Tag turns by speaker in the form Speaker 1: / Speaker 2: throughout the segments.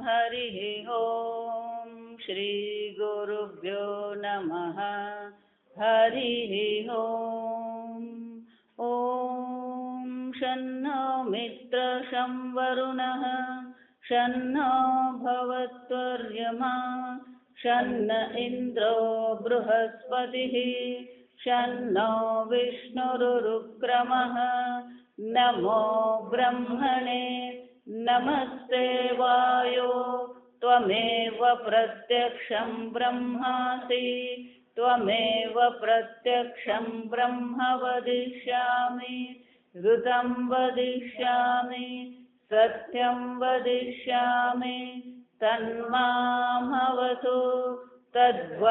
Speaker 1: हरिः ॐ श्रीगुरुभ्यो नमः हरिः ॐ शन्नो मित्रशं वरुणः शन्नो भवत्वर्यमा शन्न इन्द्रो बृहस्पतिः शन्नो विष्णुरुक्रमः नमो ब्रह्मणे नमस्ते वायो त्वमेव प्रत्यक्षं ब्रह्मासि त्वमेव प्रत्यक्षं ब्रह्म वदिष्यामि ऋतं वदिष्यामि सत्यं वदिष्यामि तन्मामवतु तद्वक्तारमवतु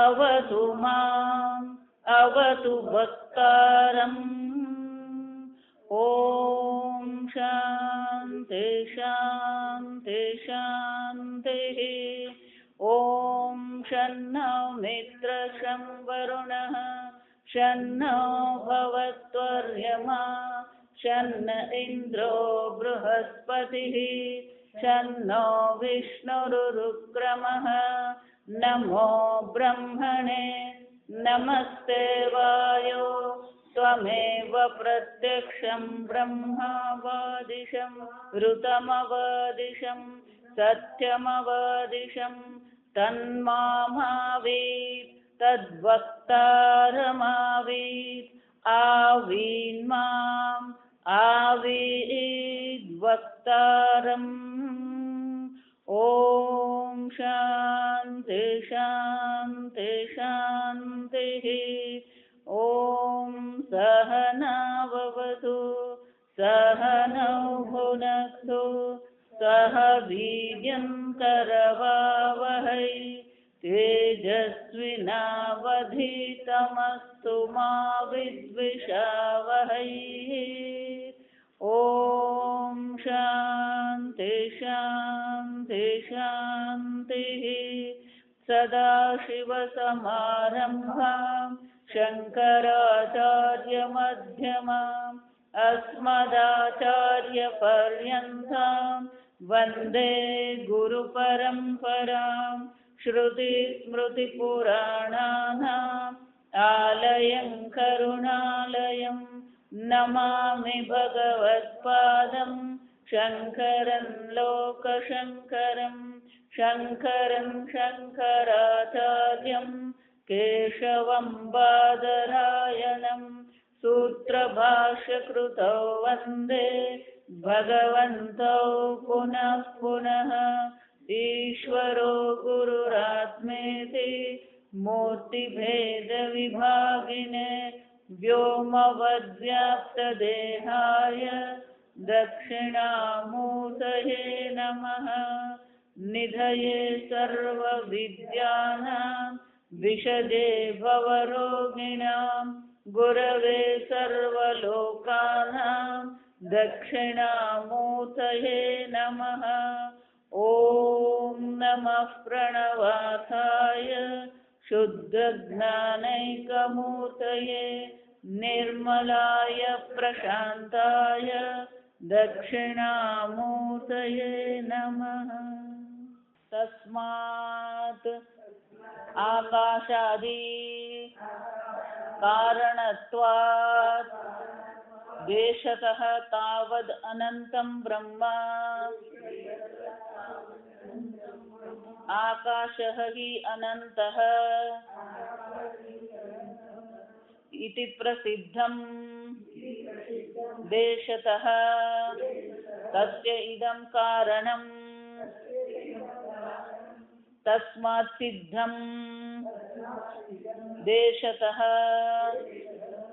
Speaker 1: अवतु माम् अवतु वक्तारम् ॐ शान्ति शान्ति शान्तिः ॐ शन्नो मित्रशं वरुणः शन्नो भवत्वर्यमा शन्न इन्द्रो बृहस्पतिः शन्नो विष्णुरुक्रमः नमो ब्रह्मणे नमस्ते वायो त्वमेव प्रत्यक्षं ब्रह्मवदिशं ऋतमवदिशं सत्यमवदिशं तन्मामावीत् तद्वक्तारमावीत् आवीन्माम् आवीद्वक्तारम् ॐ शान्ति शान्ति शान्तिः ॐ सहनाववतु सहनौ भुनक्तु सह वीर्यं करवावहै तेजस्विनावधीतमस्तु मा विद्विषावहै ॐ शान्ति शान्ति शान्तिः सदाशिवसमारम्भां शङ्कराचार्यमध्यमाम् अस्मदाचार्यपर्यन्तां वन्दे गुरुपरम्परां श्रुतिस्मृतिपुराणानाम् आलयं करुणालयं नमामि भगवत्पादं शङ्करं लोकशङ्करं शङ्करं शङ्कराचार्यं केशवं बादरायणं सूत्रभाष्यकृतौ वन्दे भगवन्तौ पुनः पुनः ईश्वरो गुरुरात्मेति मूर्तिभेदविभागिने व्योमवद्व्याप्तदेहाय दक्षिणामूर्तये नमः निधये सर्वविद्यानां विशदे भवरोगिणां गुरवे सर्वलोकानां दक्षिणामूर्तये नमः ॐ नमः प्रणवार्थाय शुद्धज्ञानैकमूर्तये निर्मलाय प्रशान्ताय दक्षिणामूर्तये नमः तस्मात् आकाशादि कारणत्वात् देशतः तावद् अनन्तं ब्रह्म आकाशः हि अनन्तः इति प्रसिद्धं देशतः तस्य इदं कारणं तस्मात् सिद्धं देशतः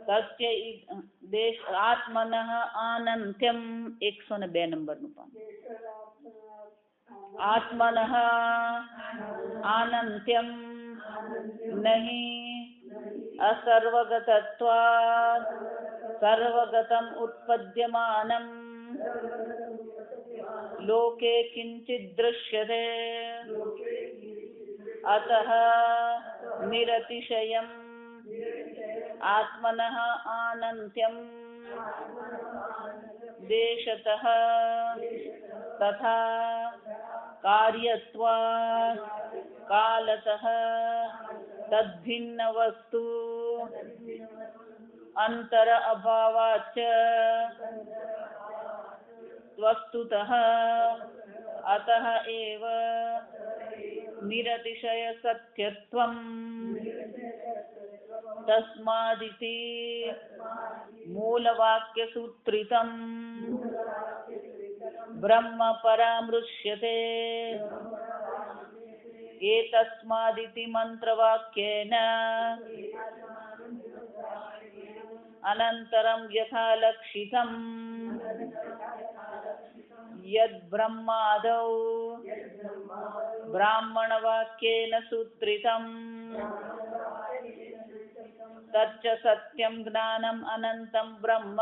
Speaker 1: तस्य आत्मनः आनन्त्यं 102 नंबरનું પાન आत्मनः आनन्त्यं नहि असर्वगतत्वात् सर्वगतम् उत्पद्यमानं लोके किञ्चित् दृश्यते अतः निरतिशयम् आत्मनः आनन्त्यं देशतः तथा कार्यत्वात् कालतः तद्भिन्नवस्तु अंतर अभावाच्च वस्तुतः अतः एव निरतिशय सत्यत्वं तस्मादिति मूलवाक्यसूत्रितं ब्रह्म परामृश्यते। एतस्मादिति मंत्रवाक्येन अनन्तरं यथा लक्षितं यद्ब्रह्मादौ ब्राह्मणवाक्येन सूत्रितं तच्च सत्यं ज्ञानम् अनन्तं ब्रह्म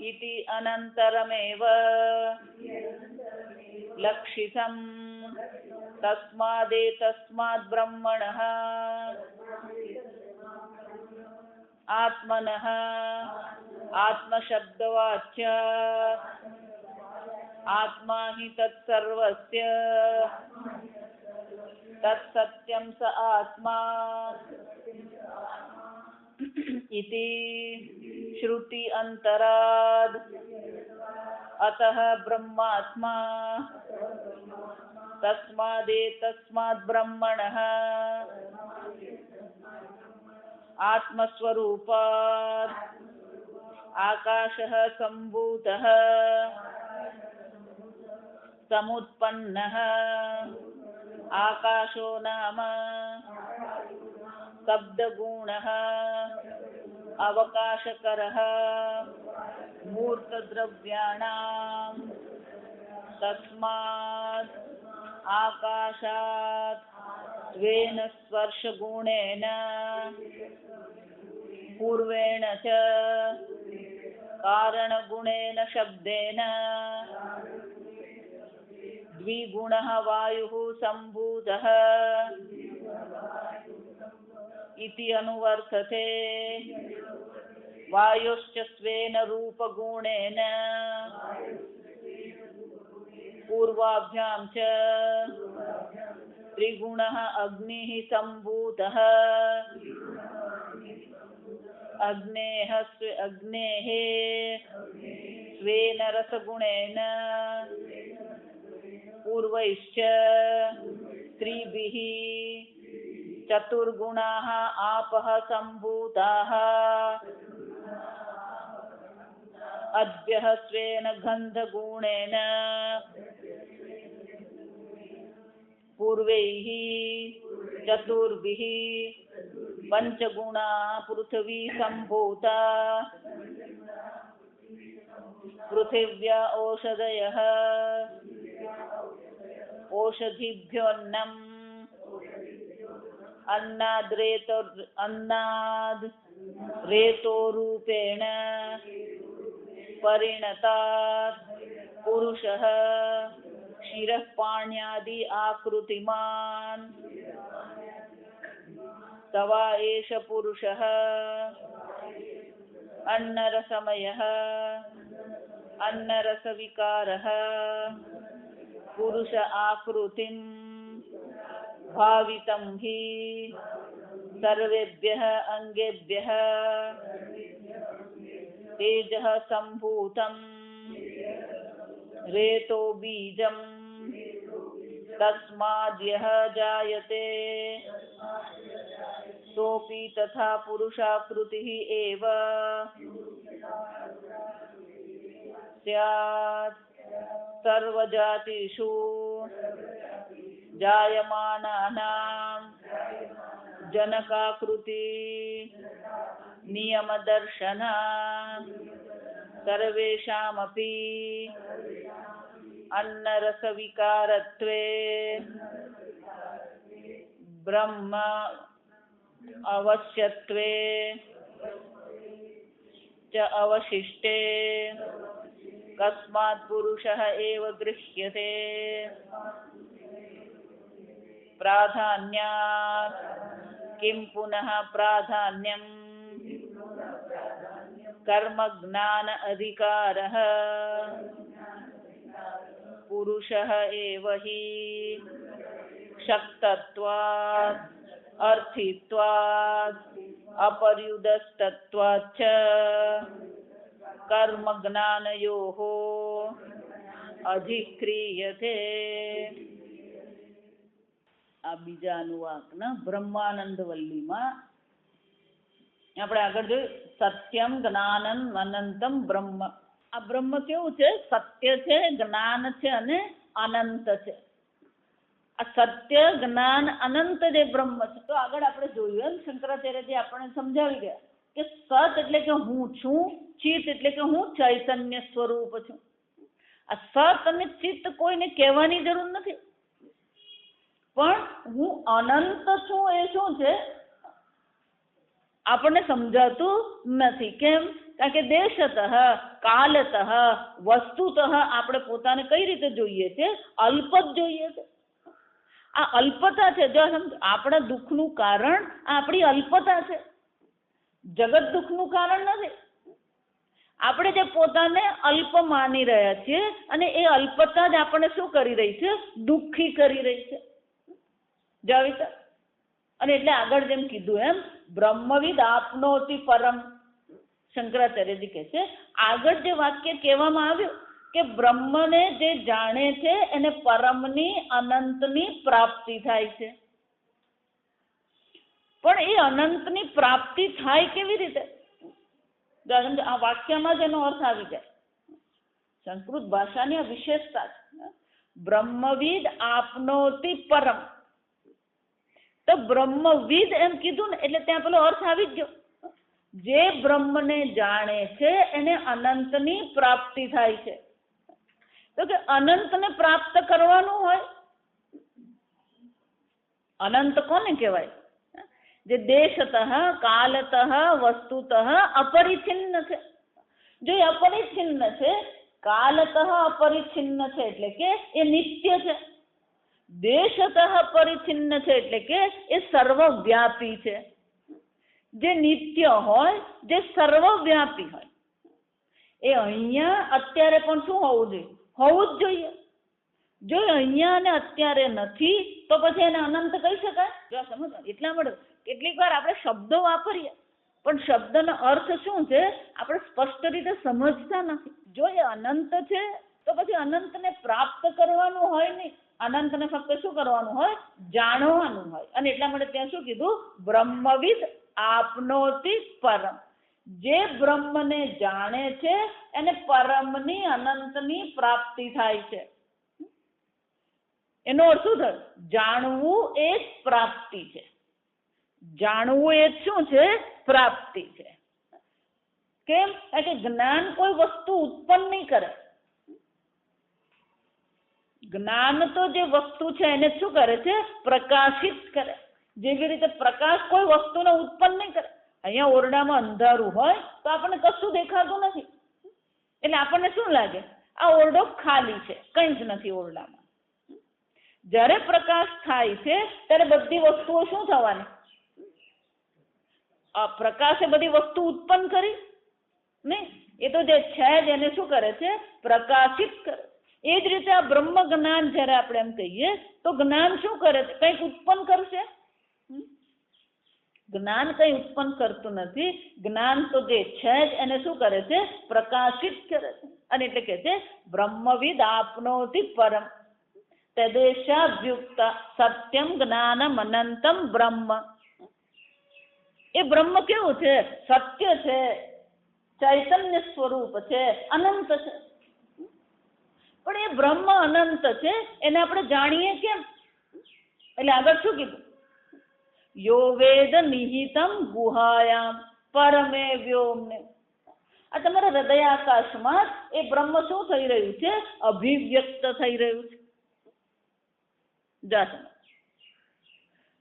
Speaker 1: इति अनन्तरमेव लक्षितं। तस्मादेतस्माद् ब्रह्मणः आत्मनः आत्मशब्दवाच्य आत्मा हि तत्सर्वस्य तत्सत्यं स आत्मा इति श्रुति अंतराद। अतः ब्रह्मात्मा तस्मादेतस्माद् ब्रह्मणः आत्मस्वरूपात् आकाशः सम्भूतः समुत्पन्नः आकाशो नाम शब्दगुणः अवकाशकरः मूर्तद्रव्याणां तस्मात् आकाशात् स्वेन स्पर्शगुणेन पूर्वेण च कारणगुणेन शब्देन द्विगुणः वायुः सम्भूतः इति अनुवर्तते। वायुश्च स्वेन रूपगुणेन पूर्वाभ्यां च त्रिगुणः अग्निः सम्भूतः अग्नेः स्वेन रसगुणेन पूर्वैश्च त्रिभिः चतुर्गुणाः आपः सम्भूताः अद्भ्यः स्वेन गन्धगुणेन पूर्वैः चतुर्भिः पंचगुणा पृथ्वी सम्भूता पृथिव्या ओषधयः ओषधिभ्योऽन्नम् अन्नाद् रेतोरूपेण परिणतात् पुरुषः शिरः पाण्यादि आकृतिमान् तवा एष पुरुषः अन्नरसमयः अन्नरसविकारः पुरुष आकृतिं भावितं हि सर्वेभ्यः अंगेभ्यः तेजः सम्भूतं रेतो बीजं तस्माद्यः जायते सोऽपि तथा पुरुषाकृतिः एव स्यात्। सर्वजातिषु जायमानानां जनकाकृति नियमदर्शना सर्वेषामपि अन्नरसविकारत्वे ब्रह्म अवश्यत्वे च अवशिष्टे कस्मात् पुरुषः एव गृह्यते प्राधान्यात्। किं पुनः प्राधान्यम् કર્મ જ્ઞાન અધિકારઃ પુરુષઃ એવ હિ શક્તત્વાत् અર્થિત્વાत् અપર્યુદસ્તત્વાચ્ ચ કર્મ જ્ઞાનયોઃ અધિક્રિયતે. આ બીજા અનુવાકના બ્રહ્માનંદ વલ્લીમાં આપણે આગળ જોયું સત્યમ જ્ઞાનમ અનંતમ બ્રહ્મ. આ બ્રહ્મ કેવું છે? સત્ય છે, જ્ઞાન છે અને અનંત છે. આ સત્ય જ્ઞાન અનંત જે બ્રહ્મ છે. તો આગળ આપણે જોયું એમ શંકરાચાર્યજી આપણને સમજાવી ગયા કે સત એટલે કે હું છું, ચિત એટલે કે હું ચૈતન્ય સ્વરૂપ છું. આ સત અને ચિત્ત કોઈને કહેવાની જરૂર નથી, પણ હું અનંત છું એ શું છે આપણને સમજાતું નથી. કેમ? કારણ કે દેશતઃ કાલતઃ વસ્તુતઃ આપણે પોતાને કઈ રીતે જોઈએ છે? અલ્પ જ જોઈએ છે. આ અલ્પતા છે. જો આપણા દુઃખનું કારણ આપણી અલ્પતા છે. જગત દુઃખનું કારણ નથી. આપણે જે પોતાને અલ્પ માની રહ્યા છીએ અને એ અલ્પતા જ આપણને શું કરી રહી છે? દુઃખી કરી રહી છે. જાવિતા. અને એટલે આગળ જેમ કીધું એમ બ્રહ્મવિદ આપનોતિ પરમ. શંકરાચાર્યજી કહે છે આગળ જે વાક્ય કહેવામાં આવ્યું કે બ્રહ્મને જે જાણે છે એને પરમની અનંતની પ્રાપ્તિ થાય છે. પણ એ અનંતની પ્રાપ્તિ થાય કેવી રીતે? આ વાક્યમાં જ એનો અર્થ આવી જાય. સંસ્કૃત ભાષાની આ વિશેષતા છે. બ્રહ્મવિદ આપનોતિ પરમ. તો બ્રહ્મવિદ એમ કીધું ને એટલે ત્યાં પેલો અર્થ આવી જ ગયો. જે બ્રહ્મને જાણે છે એને અનંતની પ્રાપ્તિ થાય છે. તો કે અનંતને પ્રાપ્ત કરવાનું હોય. અનંત કોને કહેવાય? જે દેશતઃ કાલતઃ વસ્તુતઃ અપરિચ્છિન્ન છે. જો એ અપરિચ્છિન્ન છે, કાલતઃ અપરિચ્છિન્ન છે એટલે કે એ નિત્ય છે. દેશતઃ પરિચ્છિન્ન છે એટલે કે એ સર્વવ્યાપી છે. જે નિત્ય હોય, જે સર્વવ્યાપી હોય, એ અહીંયા અત્યારે પણ શું હોવું જોઈએ? હોવું જ જોઈએ. જો અહીંયા અને અત્યારે નથી તો પછી એને અનંત કહી શકાય? જો સમજો એટલા માટે કેટલીક વાર આપણે શબ્દો વાપરીએ પણ શબ્દનો અર્થ શું છે આપણે સ્પષ્ટ રીતે સમજતા નથી. જો એ અનંત છે તો પછી અનંતને પ્રાપ્ત કરવાનું હોય નહીં, અનંતને ફક્ત શું કરવાનું હોય? જાણવાનું હોય. અને એટલા માટે ત્યાં શું કીધું? બ્રહ્મવિદ આપનોતિ પરમ. જે બ્રહ્મને જાણે છે એને પરમની અનંતની પ્રાપ્તિ થાય છે. એનો અર્થ શું થયો? જાણવું એ જ પ્રાપ્તિ છે. જાણવું એ શું છે? પ્રાપ્તિ છે. કેમ? કારણ કે જ્ઞાન કોઈ વસ્તુ ઉત્પન્ન નહીં કરે. જ્ઞાન તો જે વસ્તુ છે એને શું કરે છે? પ્રકાશિત કરે. જેવી રીતે પ્રકાશ કોઈ વસ્તુને ઉત્પન્ન નહીં કરે. અહીંયા ઓરડામાં અંધારું હોય તો આપણને કશું દેખાતું નથી, એટલે આપણને શું લાગે? આ ઓરડો ખાલી છે, કંઈ જ નથી ઓરડામાં. જ્યારે પ્રકાશ થાય છે ત્યારે બધી વસ્તુઓ શું થવાની? પ્રકાશે બધી વસ્તુ ઉત્પન્ન કરી નહીં, એ તો જે છે જ એને શું કરે છે? પ્રકાશિત કરે. એ જ રીતે આ બ્રહ્મ જ્ઞાન જ્યારે આપણે એમ કહીએ તો જ્ઞાન શું કરે છે? કંઈક ઉત્પન્ન કરશે? જ્ઞાન કંઈ ઉત્પન્ન કરતું નથી. જ્ઞાન તો જે છે જ એને શું કરે છે? પ્રકાશિત કરે છે. અને એટલે કે છે બ્રહ્મવિદ આપનોતિ પરમ તદેશાભ્યુક્ત સત્યમ જ્ઞાનમ અનંતમ બ્રહ્મ. એ બ્રહ્મ કેવું છે? સત્ય છે, ચૈતન્ય સ્વરૂપ છે, અનંત છે. પણ એ બ્રહ્મ અનંત છે એને આપણે જાણીએ કેમ? એટલે આગળ શું કીધું? યો વેદ નિહિતમ ગુહાયામ પરમે વ્યોમને. આ તમારા હૃદયાકાશમાં એ બ્રહ્મ શું થઈ રહ્યું છે? અભિવ્યક્ત થઈ રહ્યું છે.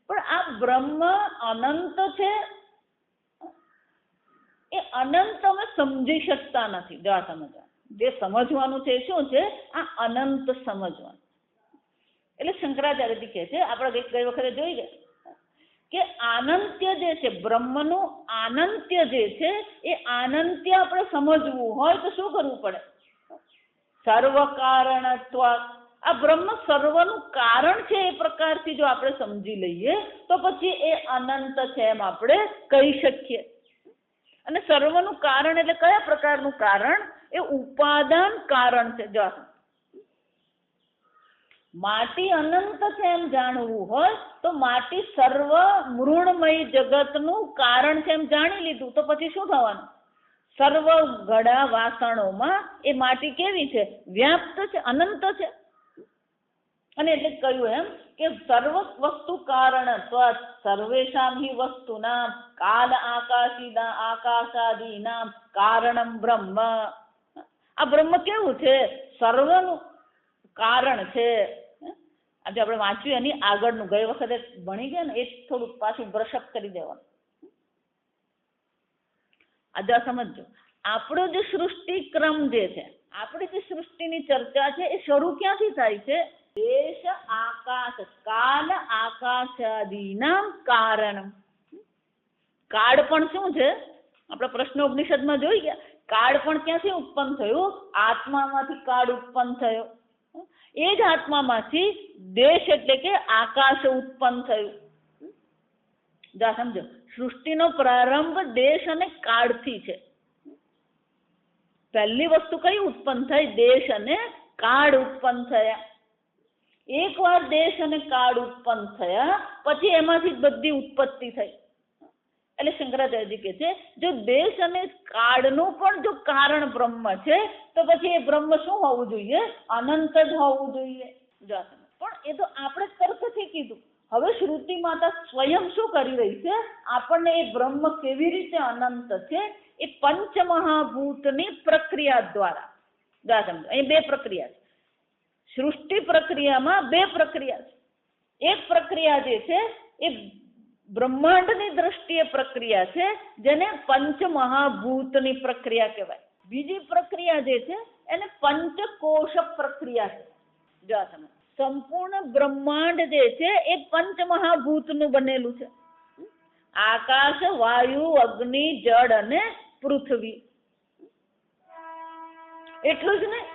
Speaker 1: પણ આ બ્રહ્મ અનંત છે, એ અનંત અમે સમજી શકતા નથી. જો સમજવા જે સમજવાનું છે શું છે? આ અનંત સમજવાનું. એટલે શંકરાચાર્યજી કહે છે, આપણે ગઈ વખતે જોઈ ગયા કે આનંત્ય જે છે, બ્રહ્મનું આનંત્ય જે છે, એ આનંત્ય આપણે સમજવું હોય તો શું કરવું પડે? સર્વ કારણત્વ. આ બ્રહ્મ સર્વનું કારણ છે એ પ્રકારથી જો આપણે સમજી લઈએ તો પછી એ અનંત છે એમ આપણે કહી શકીએ. અને સર્વનું કારણ એટલે કયા પ્રકારનું કારણ? એ ઉપાદાન કારણ છે. જો માટી અનંત છે એમ જાણવું હોય તો માટી સર્વ મૃણમય જગતનું કારણ છે એમ જાણી લીધું તો પછી શું થવાનું? સર્વ ઘડા વાસણોમાં એ માટી કેવી છે? વ્યાપ્ત છે, અનંત છે. અને એટલે કહ્યું એમ કે સર્વ વસ્તુ કારણ સર્વેષામ હિ વસ્તુના કાલ આકાશાદીના કારણમ બ્રહ્મ. આ બ્રહ્મ કેવું છે? સર્વનું કારણ છે. આજે આપણે વાંચ્યું એની આગળનું, ગઈ વખતે ભણી ગયા ને એ થોડુંક પાછું બ્રશઅપ કરી દેવાનું. આજે સમજો, આપણો જે સૃષ્ટિક્રમ જે છે, આપણી જે સૃષ્ટિની ચર્ચા છે એ શરૂ ક્યાંથી થાય છે? દેશ આકાશ કાલ આકાશાદીના કારણ. કાળ પણ શું છે? આપણે પ્રશ્નોપનિષદમાં જોઈ ગયા. કાળ પણ ક્યાંથી ઉત્પન્ન થયું? આત્મામાંથી કાળ ઉત્પન્ન થયો. એ જ આત્મામાંથી દેશ એટલે કે આકાશ ઉત્પન્ન થયું. જા સમજો, સૃષ્ટિનો પ્રારંભ દેશ અને કાળથી છે. પહેલી વસ્તુ કઈ ઉત્પન્ન થઈ? દેશ અને કાળ ઉત્પન્ન થયા. એકવાર દેશ અને કાળ ઉત્પન્ન થયા પછી એમાંથી બધી ઉત્પત્તિ થઈ. એટલે શંકરાચાર્યજી કહે છે જો દેશ અને કાળનું પણ જો કારણ બ્રહ્મ છે તો પછી એ બ્રહ્મ શું હોવું જોઈએ? અનંત જ હોવું જોઈએ. પણ એ તો આપણે તર્કથી કીધું. હવે શ્રુતિ માતા સ્વયં શું કરી રહી છે? આપણને એ બ્રહ્મ કેવી રીતે અનંત છે એ પંચમહાભૂતની પ્રક્રિયા દ્વારા. અહીં બે પ્રક્રિયા છે. સૃષ્ટિ પ્રક્રિયામાં બે પ્રક્રિયા છે. એક પ્રક્રિયા જે છે એ બ્રહ્માંડની દ્રષ્ટિએ પ્રક્રિયા છે, જેને પંચમહાભૂતની પ્રક્રિયા કહેવાય. બીજી પ્રક્રિયા જે છે એને પંચકોશ પ્રક્રિયા છે. જો તમે સંપૂર્ણ બ્રહ્માંડ જે છે એ પંચમહાભૂતનું બનેલું છે. આકાશ, વાયુ, અગ્નિ, જળ અને પૃથ્વી. એટલું જ નહીં,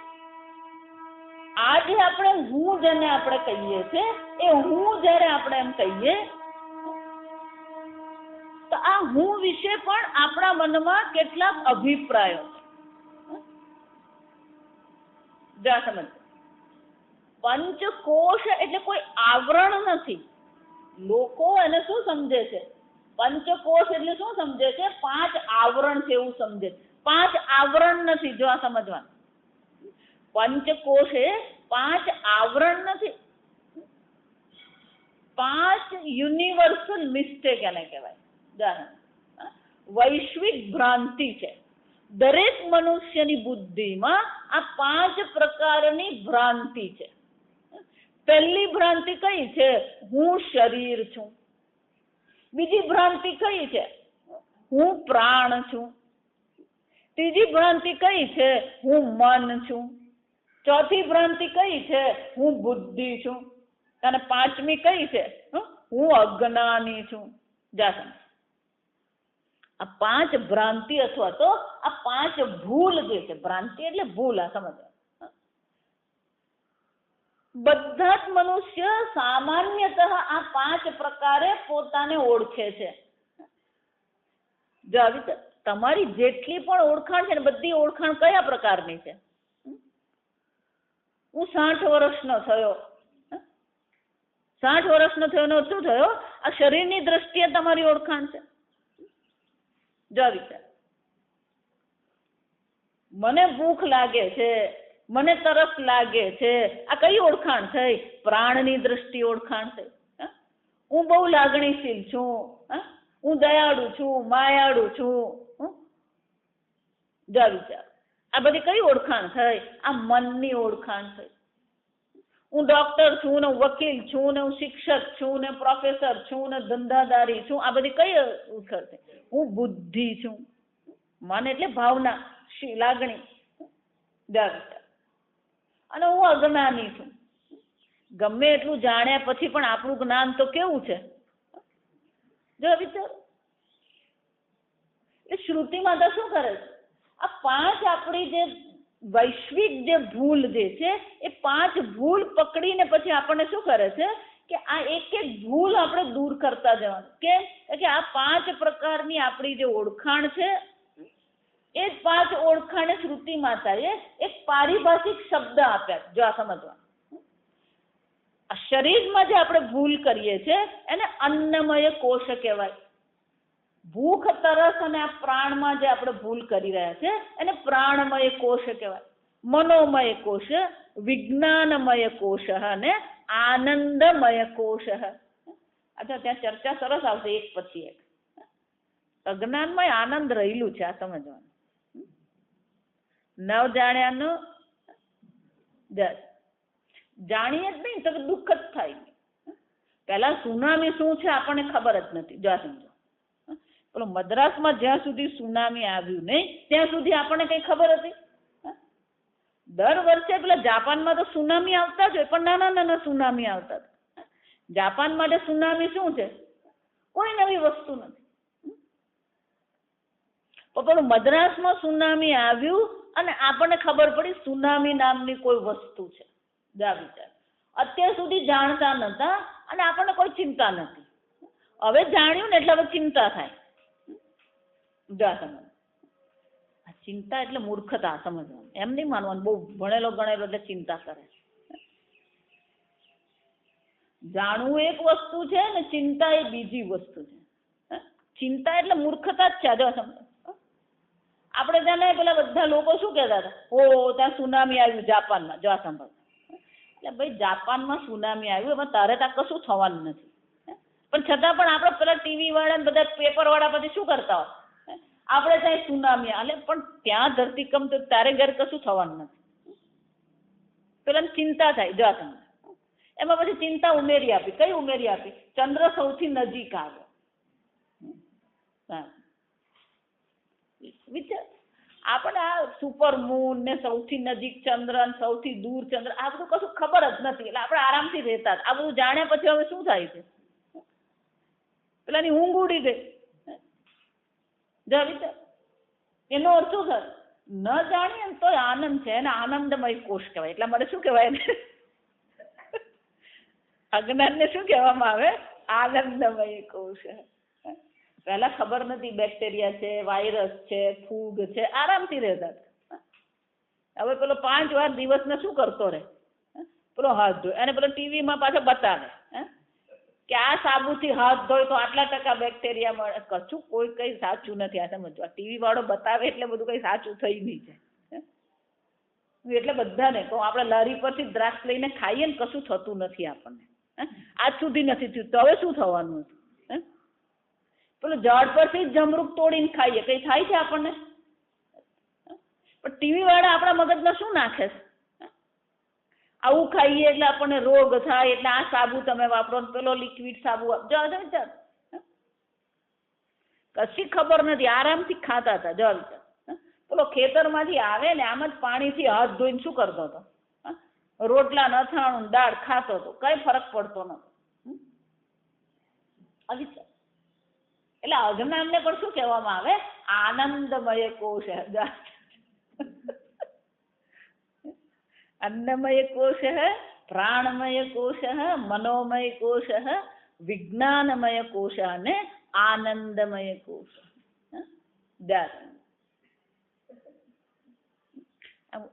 Speaker 1: આજે આપણે હું જેને આપણે કહીએ છીએ એ હું જયારે આપણે એમ કહીએ તો આ હું વિશે પણ આપણા મનમાં કેટલાક અભિપ્રાયો છે. સમજ, પંચકોશ એટલે કોઈ આવરણ નથી. લોકો એને શું સમજે છે? પંચકોશ એટલે શું સમજે છે? 5 આવરણ છે એવું સમજે છે. 5 આવરણ નથી. જો આ સમજવાનું, પંચકોશ એ 5 આવરણ નથી, 5 યુનિવર્સલ મિસ્ટેક એને કહેવાય. વૈશ્વિક ભ્રાંતિ છે. દરેક મનુષ્યની બુદ્ધિમાં આ 5 પ્રકારની ભ્રાંતિ છે. પહેલી ભ્રાંતિ કઈ છે? હું શરીર છું. બીજી ભ્રાંતિ કઈ છે? હું પ્રાણ છું. ત્રીજી ભ્રાંતિ કઈ છે? હું મન છું. ચોથી ભ્રાંતિ કઈ છે? હું બુદ્ધિ છું. અને પાંચમી કઈ છે? હું અજ્ઞાની છું. આ 5 ભ્રાંતિ અથવા તો આ 5 ભૂલ જે છે, ભ્રાંતિ એટલે ભૂલ. આ સમજ, બધા જ મનુષ્ય સામાન્યતઃ આ 5 પ્રકારે પોતાને ઓળખે છે. જો આવી તમારી જેટલી પણ ઓળખાણ છે ને બધી ઓળખાણ કયા પ્રકારની છે? હું 60 વર્ષનો થયો. 60 વર્ષનો થયો ને શું થયો? આ શરીરની દ્રષ્ટિએ તમારી ઓળખાણ છે. જો વિચાર, મને ભૂખ લાગે છે, મને તરસ લાગે છે, આ કઈ ઓળખાણ થઈ? પ્રાણની દ્રષ્ટિ ઓળખાણ થઈ. હું બહુ લાગણીશીલ છું, હું દયાળુ છું, માયાળુ છું. જો વિચાર, આ બધી કઈ ઓળખાણ થઈ? આ મનની ઓળખાણ થઈ. હું ડોક્ટર છું ને, વકીલ છું ને, હું શિક્ષક છું ને, પ્રોફેસર છું ને, ધંધાદારી છું. આ બધી કઈ ઓળખાણ થઈ? હું બુદ્ધિ છું. મન એટલે ભાવના, લાગણી. અને હું અજ્ઞાની છું. ગમે એટલું જાણ્યા પછી પણ આપણું જ્ઞાન તો કેવું છે? જો વિચાર, એ શ્રુતિ માતા શું કરે છે? આ 5 આપણી જે વૈશ્વિક જે ભૂલ જે છે એ 5 ભૂલ પકડીને પછી આપણને શું કરે છે કે આ એક એક ભૂલ આપણે દૂર કરતા જવાનું. કેમ કે આ 5 પ્રકારની આપણી જે ઓળખાણ છે એ 5 ઓળખાણે શ્રુતિ માતાએ એક પારિભાષિક શબ્દ આપ્યા. જો આ સમજવાનું, આ શરીરમાં જે આપણે ભૂલ કરીએ છીએ એને અન્નમય કોષ કહેવાય. ભૂખ, તરસ અને આ પ્રાણમાં જે આપણે ભૂલ કરી રહ્યા છે એને પ્રાણમય કોષ કહેવાય. મનોમય કોષ, વિજ્ઞાનમય કોષ અને આનંદમય કોષ. અચ્છા, ત્યાં ચર્ચા સરસ આવશે એક પછી એક. અજ્ઞાનમાં આનંદ રહેલું છે, આ સમજવાનું. નવ જાણ્યાનું જાણીએ જ નહીં તો દુઃખ જ થાય. પેલા સુનામી શું છે આપણને ખબર જ નથી. જો સમજો, પેલો મદ્રાસમાં જ્યાં સુધી સુનામી આવ્યું નહીં ત્યાં સુધી આપણને કઈ ખબર હતી? દર વર્ષે પેલા જાપાનમાં તો સુનામી આવતા જ હોય, પણ નાના નાના સુનામી આવતા. જાપાન માટે સુનામી શું છે? કોઈ નવી વસ્તુ નથી. પણ પેલું મદ્રાસમાં સુનામી આવ્યું અને આપણને ખબર પડી સુનામી નામની કોઈ વસ્તુ છે. જા વિચાર, અત્યાર સુધી જાણતા નતા અને આપણને કોઈ ચિંતા નથી. હવે જાણ્યું ને એટલે હવે ચિંતા થાય. જા સમજ, ચિંતા એટલે મૂર્ખતા સમજવાનું. એમ નહીં માનવાનું બહુ ભણેલો ગણેલો એટલે ચિંતા કરે. જાણવું એક વસ્તુ છે ને ચિંતા એ બીજી વસ્તુ છે. ચિંતા એટલે મૂર્ખતા જ છે. જો સમજ, આપણે ત્યાં પેલા બધા લોકો શું કહેતા હતા? ઓ ત્યાં સુનામી આવ્યું જાપાનમાં. જો સાંભળ, એટલે ભાઈ જાપાનમાં સુનામી આવ્યું, એમાં તારે ત્યાં કશું થવાનું નથી. પણ છતાં પણ આપણે પેલા ટીવી વાળા ને બધા પેપર વાળા પછી શું કરતા હોય? આપણે ત્યાં સુનામી એટલે પણ ત્યાં ધરતીકંપ તો તારે ઘર કશું થવાનું નથી. પેલા ચિંતા થાય. જો સમજ, એમાં પછી ચિંતા ઉમેરી આપી. કઈ ઉમેરી આપી? ચંદ્ર સૌથી નજીક આવ્યો. વિચાર, આપણે આ સુપર મૂન ને સૌથી નજીક ચંદ્ર ને સૌથી દૂર ચંદ્ર આ બધું કશું ખબર જ નથી. એટલે આપણે આરામથી રહેતા. આ બધું જાણ્યા પછી હવે શું થાય છે? પેલાની ઊંઘ ઉડી ગઈ. જો વિચાર, એનો અર્થ શું થાય? ન જાણીએ ને તો આનંદ છે, એને આનંદમય કોષ કહેવાય. એટલા માટે શું કહેવાય? અજ્ઞાન ને શું કહેવામાં આવે? આનંદમય કોષ. પહેલા ખબર નથી બેક્ટેરિયા છે, વાયરસ છે, ફૂગ છે, આરામથી રહેતા. હવે પેલો 5 વાર દિવસને શું કરતો રહે? પેલો હાથ ધોય અને પેલો ટીવીમાં પાછો બતાવે કે આ સાબુથી હાથ ધોય તો આટલા ટકા બેક્ટેરિયા મળે. કશું કોઈ કઈ સાચું નથી. આ સમજો, ટીવી વાળો બતાવે એટલે બધું કઈ સાચું થઈ નહીં જાય. એટલે બધાને કહું, આપણે લારી પરથી દ્રાક્ષ લઈને ખાઈએ ને કશું થતું નથી આપણને. આજ સુધી નથી થયું, તો હવે શું થવાનું હતું? પેલું ઝાડ પરથી જમરૂક તોડીને ખાઈએ, કઈ થાય છે આપણને? પણ ટીવી વાળા આપણા મગજમાં શું નાખે છે? આવું ખાઈએ એટલે આપણને રોગ થાય, એટલે આ સાબુ તમે વાપરો, પેલો લિક્વિડ સાબુ વાપરો. વિચાર, કશી ખબર નથી, આરામથી ખાતા હતા. જો વિચાર, પેલો ખેતરમાંથી આવે ને આમ જ પાણીથી હાથ ધોઈને શું કરતો હતો? રોટલા અથાણું દાળ ખાતો હતો, કઈ ફરક પડતો નતો. વિચાર, એટલે અજ્ઞાનને પણ શું કહેવામાં આવે? આનંદમય કોષ. अन्नमय कोश है, प्राणमय कोश है, मनोमय कोश है, विज्ञानमय कोश અને આનંદમય કોશ.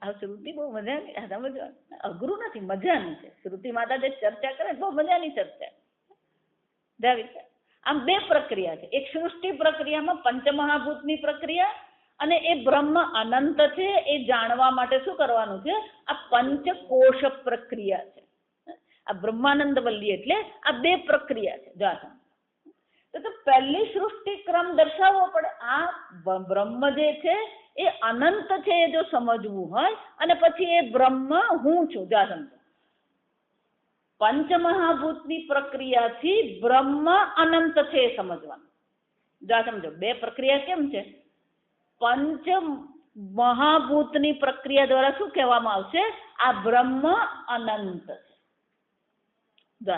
Speaker 1: આ શ્રુતિ બહુ મજાની, સમજવા અઘરું નથી, મજાની છે. શ્રુતિ માતા જે ચર્ચા કરે બહુ મજાની ચર્ચા. આમ 2 પ્રક્રિયા છે. એક સૃષ્ટિ પ્રક્રિયામાં પંચમહાભૂતની પ્રક્રિયા, અને એ બ્રહ્મ અનંત છે એ જાણવા માટે શું કરવાનું છે? આ પંચકોશ પ્રક્રિયા છે. આ બ્રહ્માનંદ વલ્લી એટલે આ 2 પ્રક્રિયા છે. તો પહેલી સૃષ્ટિ ક્રમ દર્શાવવો પડે. આ બ્રહ્મ જે છે એ અનંત છે એ જો સમજવું હોય, અને પછી એ બ્રહ્મ હું છું. સમજો, પંચમહાભૂતની પ્રક્રિયાથી બ્રહ્મ અનંત છે એ સમજવાનું. સમજો, 2 પ્રક્રિયા કેમ છે? પંચ મહાભૂતની પ્રક્રિયા દ્વારા શું કહેવામાં આવશે? આ બ્રહ્મ અનંત છે.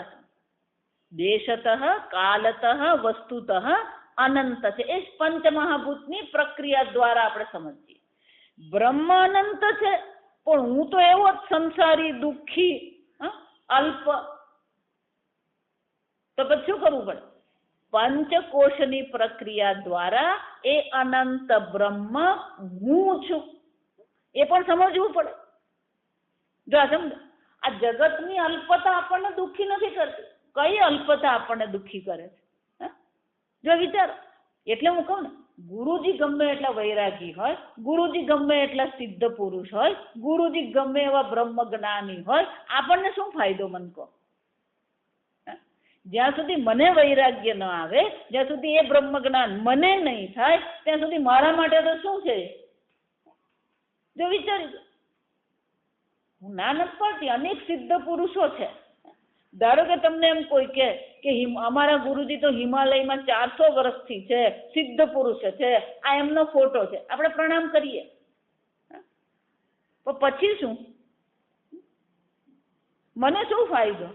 Speaker 1: દેશતઃ કાલતઃ વસ્તુતઃ અનંત છે. એ પંચમહાભૂતની પ્રક્રિયા દ્વારા આપણે સમજીએ. બ્રહ્મ અનંત છે, પણ હું તો એવો જ સંસારી, દુઃખી, અલ્પ. તો પછી શું કરવું પડે? પંચકોશની પ્રક્રિયા દ્વારા એ અનંત બ્રહ્મ હું છું એ પણ સમજવું પડે. જો આ સમજો, આ જગતની અલ્પતા આપણને દુઃખી નથી કરતી. કઈ અલ્પતા આપણને દુઃખી કરે છે? જો વિચારો. એટલે હું કહું ને, ગુરુજી ગમે એટલા વૈરાગી હોય, ગુરુજી ગમે એટલા સિદ્ધ પુરુષ હોય, ગુરુજી ગમે એવા બ્રહ્મ જ્ઞાની હોય, આપણને શું ફાયદો? મન કહો. જ્યાં સુધી મને વૈરાગ્ય ન આવે, જ્યાં સુધી એ બ્રહ્મ જ્ઞાન મને નહીં થાય, ત્યાં સુધી મારા માટે તો શું છે? જો વિચારી દો. હું ના નથી પાડતી, અનેક સિદ્ધ પુરુષો છે. ધારો કે તમને એમ કોઈ કે અમારા ગુરુજી તો હિમાલયમાં 400 વર્ષથી છે, સિદ્ધ પુરુષ છે, આ એમનો ફોટો છે, આપણે પ્રણામ કરીએ. તો પછી શું? મને શું ફાયદો?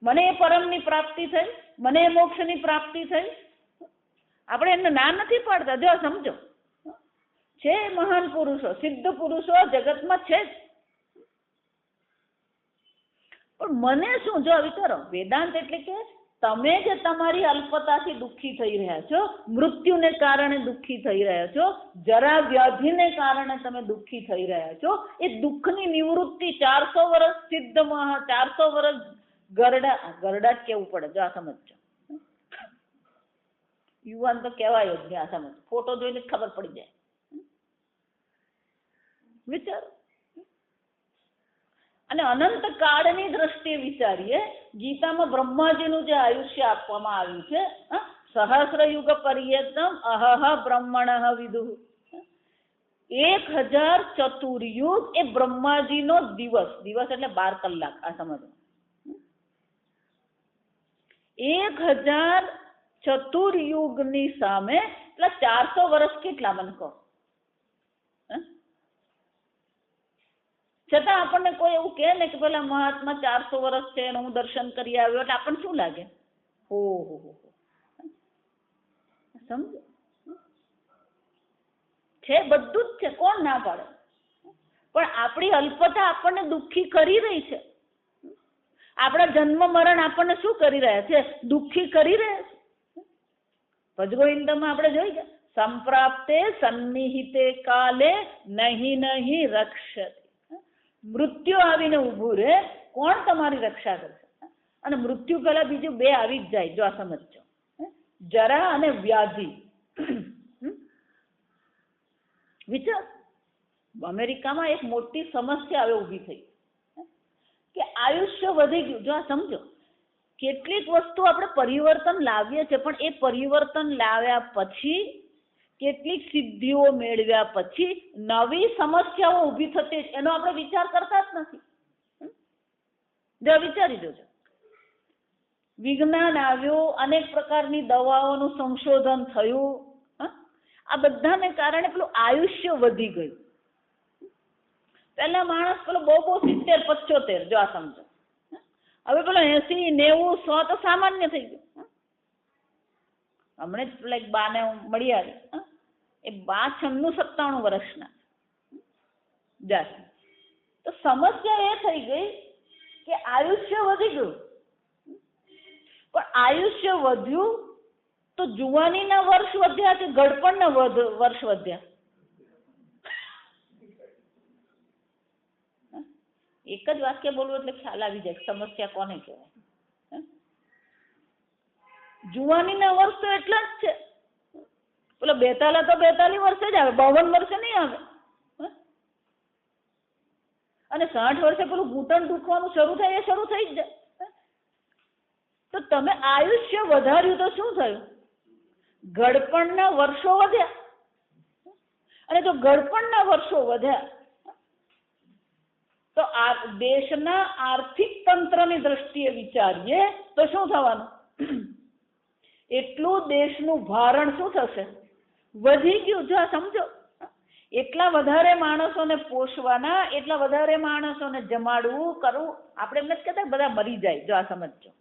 Speaker 1: મને એ પરમની પ્રાપ્તિ થઈ, મને એ મોક્ષની પ્રાપ્તિ થઈ. આપણે એમને ના નથી પાડતા. જો સમજો, છે મહાન પુરુષો, સિદ્ધ પુરુષો જગતમાં છે જ. પણ મને શું? જો વિચારો, વેદાંત એટલે કે તમે જે તમારી અલ્પતાથી દુઃખી થઈ રહ્યા છો, મૃત્યુને કારણે દુઃખી થઈ રહ્યા છો, જરા વ્યાધિને કારણે તમે દુઃખી થઈ રહ્યા છો, એ દુઃખની નિવૃત્તિ 400 વર્ષ સિદ્ધમાં, 400 વર્ષ ગરડા જ કેવું પડે. જો આ સમજો. યુવાન તો કહેવાય જ નહીં. આ સમજ, ફોટો જોઈને જ ખબર પડી જાય. વિચારો. અને અનંત કાળની દ્રષ્ટિએ વિચારીએ, ગીતામાં બ્રહ્માજીનું જે આયુષ્ય આપવામાં આવ્યું છે, સહસ્ર યુગ પર્યંતમ અહહ બ્રહ્મણઃ વિદુઃ. 1000 ચતુર્યુગ એ બ્રહ્માજીનો દિવસ. દિવસ એટલે 12 કલાક. આ સમજો. 1000 ચતુર્યુગની સામે એટલે 400 વર્ષ કેટલા? મને કહો. છતાં આપણને કોઈ એવું કહે ને કે પેલા મહાત્મા 400 વર્ષ છે અને હું દર્શન કરી આવ્યો, એટલે આપણને શું લાગે? ઓહો, સમજો. છે, બધું જ છે, કોણ ના પાડે? પણ આપણી અલ્પતા આપણને દુઃખી કરી રહી છે. આપણા જન્મ મરણ આપણને શું કરી રહ્યા છે? દુઃખી કરી રહ્યા છે. ભજગોવિંદમાં આપણે જોઈ ગયા, સંપ્રાપ્તે સન્નિહિતે કાલે નહીં રક્ષતે. મૃત્યુ આવીને ઊભું રહે, કોણ તમારી રક્ષા કરશે? અને મૃત્યુ પહેલા બીજું 2 આવી જ જાય. જો આ સમજો, જરા અને વ્યાધિ. વિચાર, અમેરિકામાં એક મોટી સમસ્યા હવે ઊભી થઈ કે આયુષ્ય વધી ગયું. જો આ સમજો, કેટલીક વસ્તુ આપણે પરિવર્તન લાવીએ છીએ, પણ એ પરિવર્તન લાવ્યા પછી, કેટલીક સિદ્ધિઓ મેળવ્યા પછી નવી સમસ્યાઓ ઊભી થતી, એનો આપણે વિચાર કરતા જ નથી. જો વિચારી જોજો, વિજ્ઞાન આવ્યું, અનેક પ્રકારની દવાઓનું સંશોધન થયું, આ બધાને કારણે પેલું આયુષ્ય વધી ગયું. પહેલા માણસ પેલો બહુ 70, 75, જો આ સમજો. હવે પેલો 80, 90, 100 તો સામાન્ય થઈ ગયું. હમણે જ પેલા એક બાને મળી આવી, એ બા 96, 97 વર્ષના. તો સમસ્યા એ થઈ ગઈ કે આયુષ્ય વધી ગયું, પણ આયુષ્ય વધ્યું તો જુવાનીના વર્ષ વધ્યા કે ગડપણના વર્ષ વધ્યા? એક જ વાક્ય બોલવું એટલે ખ્યાલ આવી જાય સમસ્યા કોને કહેવાય. જુવાનીના વર્ષ તો એટલા જ છે. પેલો 42 તો 42 વર્ષે જ આવે, 52 વર્ષે નહીં આવે. અને 60 વર્ષે પેલું ઘૂંટણ દુખવાનું શરૂ થાય, એ શરૂ થઈ જ જાય. તો તમે આયુષ્ય વધાર્યું તો શું થયું? ગડપણના વર્ષો વધ્યા. અને જો ગડપણના વર્ષો વધ્યા તો આ દેશના આર્થિક તંત્રની દ્રષ્ટિએ વિચારીએ તો શું થવાનું? એટલું દેશનું ભારણ શું થશે? વધી ગયું. જો સમજો, એટલા વધારે માણસોને પોષવાના, એટલા વધારે માણસોને જમાડવું કરવું. આપણે એમ નથી કહેતા બધા મરી જાય. જો આ સમજો,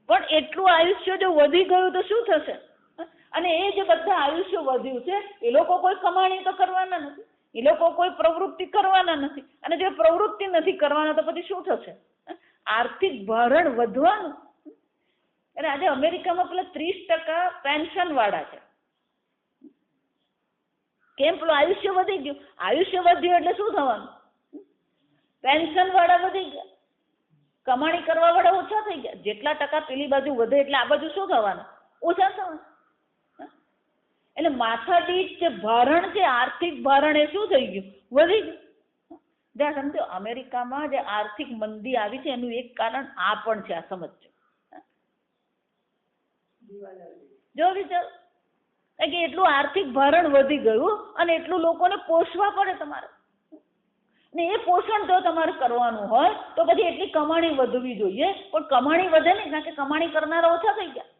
Speaker 1: પણ એટલું આયુષ્ય જો વધી ગયું તો શું થશે? અને એ જે બધા આયુષ્ય વધ્યું છે એ લોકો કોઈ કમાણી તો કરવાના નથી, એ લોકો કોઈ પ્રવૃત્તિ કરવાના નથી, અને જે પ્રવૃત્તિ નથી કરવાના તો પછી શું થશે? આર્થિક ભારણ વધવાનું. અને આજે અમેરિકામાં પેલા 30% પેન્શન વાળા છે. કેમ? પેલું આયુષ્ય વધી ગયું. આયુષ્ય વધ્યું એટલે શું થવાનું? પેન્શન વાળા વધી ગયા, કમાણી કરવા વાળા ઓછા થઈ ગયા. જેટલા ટકા પેલી બાજુ વધે એટલે આ બાજુ શું થવાનું? ઓછા થવાનું. એટલે માથાદીઠ જે ભારણ છે, આર્થિક ભારણ, એ શું થઈ ગયું? વધી ગયું. જ્યાં સમજો અમેરિકામાં જે આર્થિક મંદી આવી છે એનું એક કારણ આ પણ છે. આ સમજજો. જો વિચાર કે એટલું આર્થિક ભારણ વધી ગયું અને એટલું લોકોને પોષવા પડે તમારે, ને એ પોષણ જો તમારે કરવાનું હોય તો પછી એટલી કમાણી વધવી જોઈએ. પણ કમાણી વધે નહીં, કારણ કે કમાણી કરનારા ઓછા થઈ ગયા.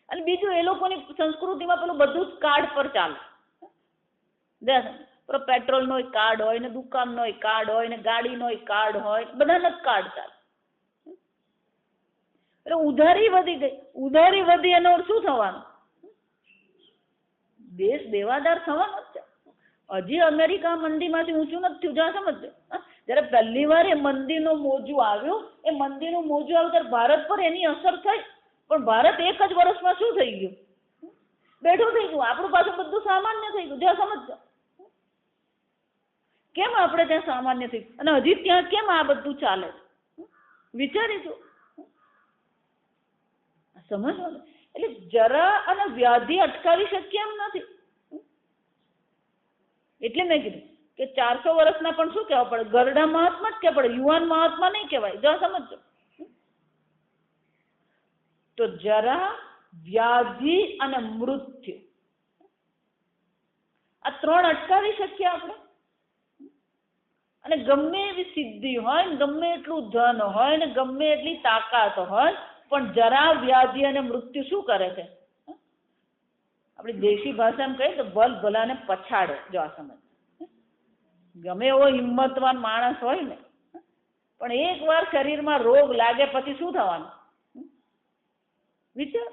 Speaker 1: અને બીજું એ લોકોની સંસ્કૃતિમાં પેલું બધું જ કાર્ડ પર ચાલે. પેટ્રોલનો કાર્ડ હોય ને, દુકાનનો કાર્ડ હોય ને, ગાડીનો કાર્ડ હોય, બધાના જ કાર્ડ ચાલે. એટલે ઉધારી વધી ગઈ. ઉધારી વધી એનો શું થવાનું? દેશ દેવાદાર થવાનો જ છે. હજી અમેરિકા મંદીમાંથી ઊંચું નથી થયું. જો સમજજો, જયારે પહેલી વાર એ મંદીનું મોજું આવ્યું, એ મંદીનું મોજું આવ્યું ત્યારે ભારત પર એની અસર થઈ. પણ ભારત એક જ વર્ષમાં શું થઈ ગયું? બેઠું થઈ ગયું. આપણું પાછું બધું સામાન્ય થઈ ગયું. જ્યાં સમજજો કેમ આપણે ત્યાં સામાન્ય થઈ ગયું અને હજી ત્યાં કેમ આ બધું ચાલે છે? વિચારીશું. સમજવાનું. એટલે જરા અને વ્યાધિ અટકાવી શકીએ એમ નથી. એટલે મેં કીધું કે 400 વર્ષના પણ શું કહેવા પડે? ગરડા મહાત્મા જ કહેવા પડે, યુવાન મહાત્મા નહીં કહેવાય. જો સમજો તો જરા, વ્યાધિ અને મૃત્યુ, આ 3 અટકાવી શકીએ આપણે. અને ગમે એવી સિદ્ધિ હોય ને, ગમે એટલું ધન હોય ને, ગમે એટલી તાકાત હોય, પણ જરા, વ્યાધિ અને મૃત્યુ શું કરે છે? આપણી દેશી ભાષામાં કહીએ તો ભલ ભલાને પછાડે. જો આ સમજ, ગમે એવો હિંમતવાન માણસ હોય ને, પણ એકવાર શરીરમાં રોગ લાગે પછી શું થવાનું? વિચાર.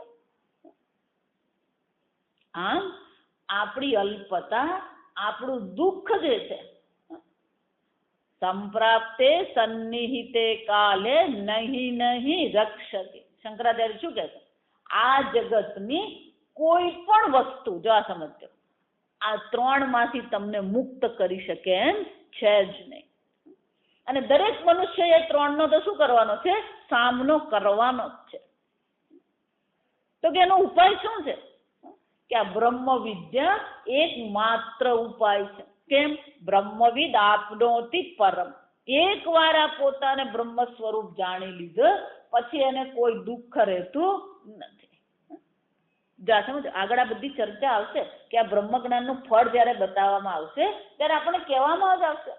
Speaker 1: આમ આપણી અલ્પતા, આપણું દુઃખ જે છે, સંપ્રાપ્તે સન્નિહિતે કાલે નહીં નહીં રક્ષકે. શંકરાચાર્ય શું કહે છે? આ જગતની કોઈ પણ વસ્તુ, જો આ સમજજો, આ 3 માંથી તમને મુક્ત કરી શકે એમ છે જ નહીં. અને દરેક મનુષ્ય એ 3 નો તો શું કરવાનો છે? સામનો કરવાનો જ છે. તો કે એનો ઉપાય શું છે? કે આ બ્રહ્મ વિદ્યા એકમાત્ર ઉપાય છે. કેમ? બ્રહ્મવિદ આપનોતિ પરમ. એકવાર આ પોતાને બ્રહ્મ સ્વરૂપ જાણી લીધો પછી એને કોઈ દુઃખ રહેતું નથી. જા સમજો, આગળ આ બધી ચર્ચા આવશે કે આ બ્રહ્મ જ્ઞાનનું ફળ જયારે બતાવવામાં આવશે ત્યારે આપણે કહેવામાં જ આવશે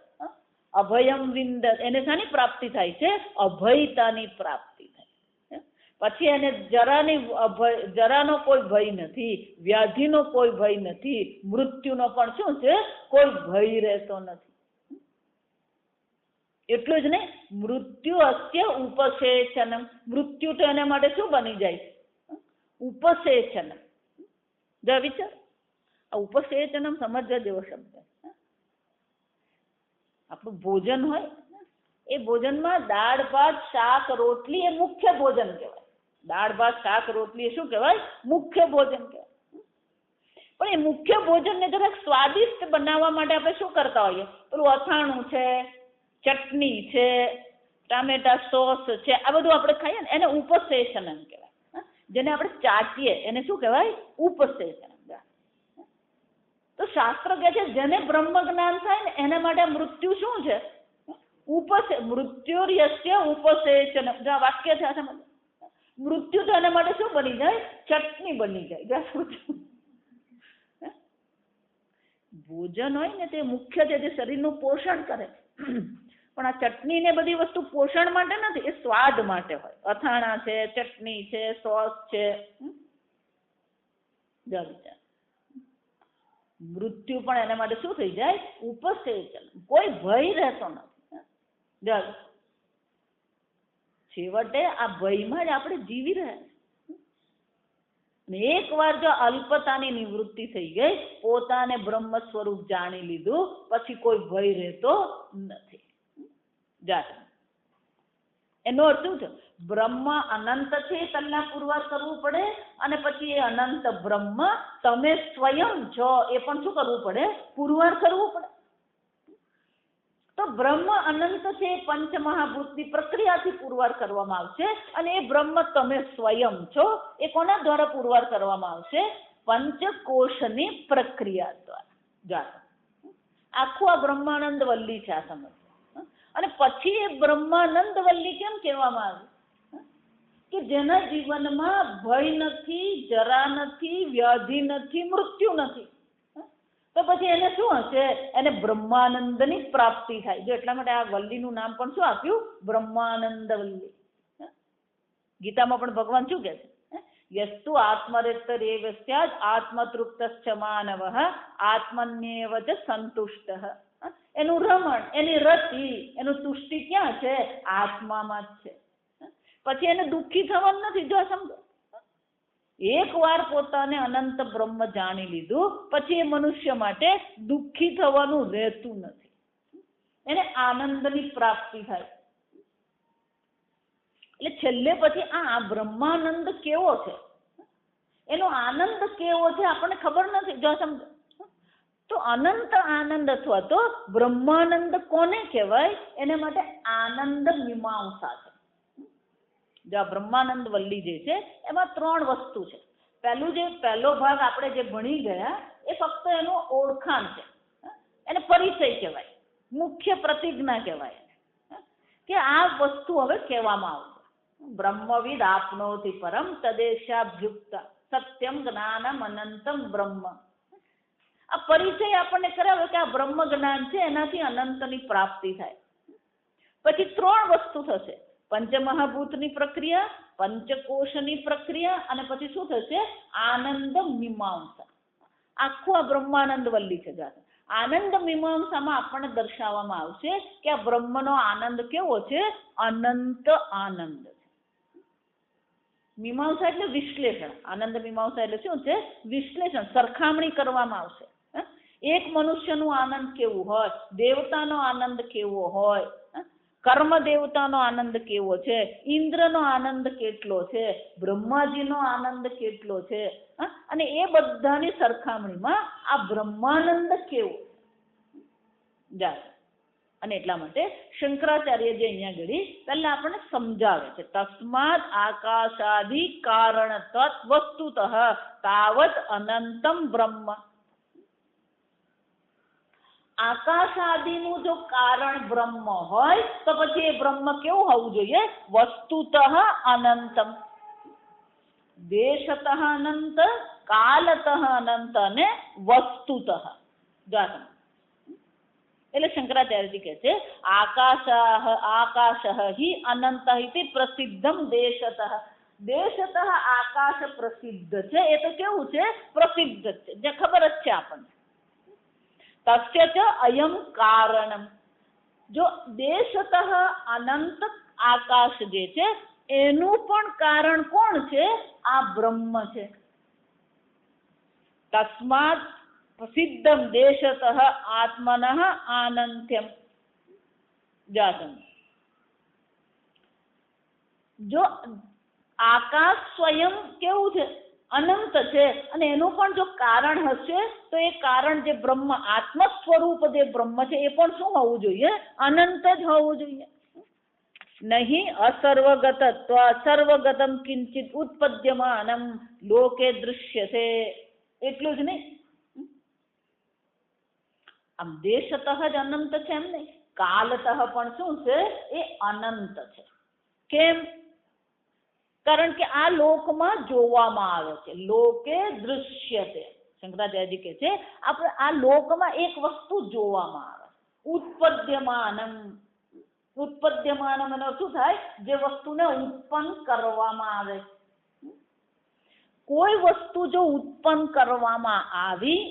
Speaker 1: અભયમ વિંદ. એને શાની પ્રાપ્તિ થાય છે? અભયતાની પ્રાપ્તિ થાય. પછી એને જરાનો કોઈ ભય નથી, વ્યાધિનો કોઈ ભય નથી, મૃત્યુનો પણ શું છે? કોઈ ભય રહેતો નથી. એટલું જ નહીં, મૃત્યુ અસ્ય ઉપસેચનમ. મૃત્યુ તો એને માટે શું બની જાય? ઉપસેચનમ. જો વિચાર, આ ઉપસેચનમ સમજવા જેવો શબ્દ. આપણું ભોજન હોય, એ ભોજનમાં દાળ ભાત શાક રોટલી એ મુખ્ય ભોજન કહેવાય. દાળ ભાત શાક રોટલી એ શું કહેવાય? મુખ્ય ભોજન કહેવાય. પણ એ મુખ્ય ભોજનને જરાક સ્વાદિષ્ટ બનાવવા માટે આપણે શું કરતા હોઈએ? પેલું અથાણું છે, ચટણી છે, ટામેટા સોસ છે, આ બધું આપણે ખાઈએ ને, એને ઉપસેચનમ કહેવાય. જેને આપણે ચાટીએ એને શું કહેવાય? ઉપસેચનમ. તો શાસ્ત્ર કહે છે જેને બ્રહ્મ જ્ઞાન થાય ને એના માટે મૃત્યુ શું છે? મૃત્યુર્યસ્ય ઉપસેચન. જો આ વાક્ય છે, મૃત્યુ તો એના માટે શું બની જાય? ચટણી બની જાય. ભોજન હોય ને તે મુખ્ય છે, જે શરીરનું પોષણ કરે. પણ આ ચટણી ને બધી વસ્તુ પોષણ માટે નથી, એ સ્વાદ માટે હોય. અથાણા છે, ચટણી છે, સોસ છે. મૃત્યુ પણ એના માટે શું થઈ જાય? ઉપસેચન. કોઈ ભય રહેતો નથી. છેવટે આ ભયમાં જ આપણે જીવી રહ્યા છીએ. એકવાર જો અલ્પતાની નિવૃત્તિ થઈ ગઈ, પોતાને બ્રહ્મ સ્વરૂપ જાણી લીધું, પછી કોઈ ભય રહેતો નથી. જાત એનો અર્થ શું છે? બ્રહ્મ અનંત છે પહેલા પુરવાર કરવું પડે, અને પછી એ અનંત બ્રહ્મ તમે સ્વયં છો એ પણ શું કરવું પડે? પુરવાર કરવું પડે. તો બ્રહ્મ અનંત છે પંચમહાભૂતની પ્રક્રિયાથી પુરવાર કરવામાં આવશે, અને એ બ્રહ્મ તમે સ્વયં છો એ કોના દ્વારા પુરવાર કરવામાં આવશે? પંચકોશની પ્રક્રિયા દ્વારા. જાત આખું આ બ્રહ્માનંદ વલ્લી છે આ સમજ. અને પછી એ બ્રહ્માનંદ વલ્લી કેમ કહેવામાં આવે? કે જેના જીવનમાં ભય નથી, જરા નથી, વ્યાધિ નથી, મૃત્યુ નથી, તો પછી એને શું હશે? એને બ્રહ્માનંદની પ્રાપ્તિ થાય. જો એટલા માટે આ વલ્લીનું નામ પણ શું આપ્યું? બ્રહ્માનંદ વલ્લી. ગીતામાં પણ ભગવાન શું કહે છે? યસ્તુ આત્મરેતરેવ સ્યાદ આત્મતૃપ્તશ્ચ માનવઃ આત્મન્યેવ ચ સંતુષ્ટઃ. એનું રમણ, એની રતિ, એનું તુષ્ટિ ક્યાં છે? આત્મામાં જ છે. પછી એને દુઃખી થવાનું નથી. જો સમજો, એકવાર પોતાને અનંત બ્રહ્મ જાણી લીધું, પછી એ મનુષ્ય માટે દુઃખી થવાનું રહેતું નથી. એને આનંદની પ્રાપ્તિ થાય. એટલે છેલ્લે પછી આ બ્રહ્માનંદ કેવો છે, એનો આનંદ કેવો છે આપણને ખબર નથી. જો સમજો, તો અનંત આનંદ અથવા તો બ્રહ્માનંદ કોને કહેવાય? એને માટે આનંદ મીમાંસા છે. જો આ બ્રહ્માનંદ વલ્લી જે છે એમાં 3 વસ્તુ છે. પહેલો ભાગ આપણે જે ભણી ગયા એ ફક્ત એનું ઓળખાણ છે, એને પરિચય કહેવાય, મુખ્ય પ્રતિજ્ઞા કહેવાય, કે આ વસ્તુ હવે કહેવામાં આવશે. બ્રહ્મવિદ આપનોતિ પરમ તદેશાભ્યુક્ત સત્યમ જ્ઞાનમ અનંતમ બ્રહ્મ. આ પરિચય આપણને કરાવે કે આ બ્રહ્મ જ્ઞાન છે, એનાથી અનંતની પ્રાપ્તિ થાય. પછી 3 વસ્તુ થશે: પંચમહાભૂતની પ્રક્રિયા, પંચકોશની પ્રક્રિયા, અને પછી શું થશે? આનંદ મીમાંસા. આખું આ બ્રહ્માનંદ વલ્લી છે. આનંદ મીમાંસામાં આપણને દર્શાવવામાં આવશે કે આ બ્રહ્મનો આનંદ કેવો છે? અનંત આનંદ છે. મીમાંસા એટલે વિશ્લેષણ. આનંદ મીમાંસા એટલે શું છે? વિશ્લેષણ, સરખામણી કરવામાં આવશે. એક મનુષ્યનું આનંદ કેવું હોય, દેવતાનો આનંદ કેવો હોય, કર્મ દેવતાનો આનંદ કેવો છે, ઇન્દ્રનો આનંદ કેટલો છે, બ્રહ્માજીનો આનંદ કેટલો છે, અને એ બધાની સરખામણીમાં આ બ્રહ્માનંદ કેવો જાય. અને એટલા માટે શંકરાચાર્યજી અહીંયા ઘડી પહેલા આપણને સમજાવે છે, તસ્માદ આકાશાદિ કારણ તત્ વસ્તુતઃ તાવત અનંતમ બ્રહ્મ. આકાશ આદિનું જો કારણ બ્રહ્મ હોય તો પછી એ બ્રહ્મ કેવું હોવું જોઈએ? વસ્તુતઃ અનંતમ. દેશતઃ અનંત, કાલતઃ અનંત અને વસ્તુતઃ. એટલે શંકરાચાર્યજી કહે છે આકાશ હિ અનંત ઇતિ પ્રસિદ્ધમ દેશતઃ. દેશતઃ આકાશ પ્રસિદ્ધ છે, એ તો કેવું છે? પ્રસિદ્ધ છે, જે ખબર જ છે આપણને. તસ્ય ચ અયમ કારણમ. જો દેશતઃ અનંત આકાશ જે છે એનું પણ કારણ કોણ છે? આ બ્રહ્મ છે. તસ્માત પ્રસિદ્ધમ દેશતઃ આત્મનઃ આનંત્યમ. જાતમ. જો આકાશ સ્વયં કેવું છે? અનંત છે, અને એનું પણ જો કારણ હશે તો એ કારણ જે બ્રહ્મ, આત્મ સ્વરૂપ જે બ્રહ્મ છે એ પણ શું હોવું જોઈએ? અનંત જ હોવું જોઈએ. નહીં અસર્વગતત્વ સર્વગતમ કિંચિત ઉત્પદ્યમાનમ લોકે દૃશ્યતે. એટલું જ નહીં, આમ દેશતઃ જ અનંત છે એમ નહીં, કાલતઃ પણ શું છે? એ અનંત છે. કેમ? કારણ કે આ લોકમાં જોવામાં આવે છે. લોકે દૃશ્યતે. શંકરાચાર્યજી કહે છે આપણે આ લોકમાં એક વસ્તુ જોવામાં આવે. ઉત્પદ્યમાનમ. ઉત્પદ્યમાનમ એનો શું થાય? જે વસ્તુને ઉત્પન્ન કરવામાં આવે. કોઈ વસ્તુ જો ઉત્પન્ન કરવામાં આવી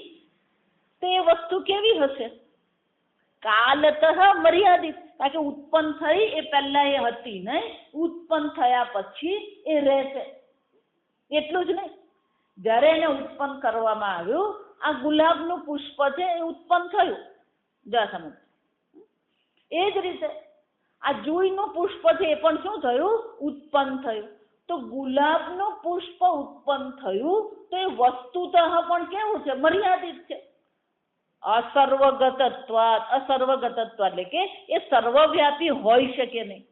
Speaker 1: તો એ વસ્તુ કેવી હશે? કાલતઃ મર્યાદિત, કારણ કે ઉત્પન્ન થઈ એ પહેલા એ હતી નહીં, ઉત્પન્ન થયા પછી એ રહેશે એટલું જ નહીં. જ્યારે એને ઉત્પન્ન કરવામાં આવ્યું, આ ગુલાબનું પુષ્પ છે એ ઉત્પન્ન થયું, જા સમજ. એ જ રીતે આ જુઈનું પુષ્પ છે એ પણ શું થયું? ઉત્પન્ન થયું. તો ગુલાબનું પુષ્પ ઉત્પન્ન થયું તો એ વસ્તુતઃ પણ કેવું છે? મર્યાદિત છે. અસર્વગતત્વાદ, અસર્વગતત્વ એટલે કે એ સર્વવ્યાપી હોઈ શકે નહીં.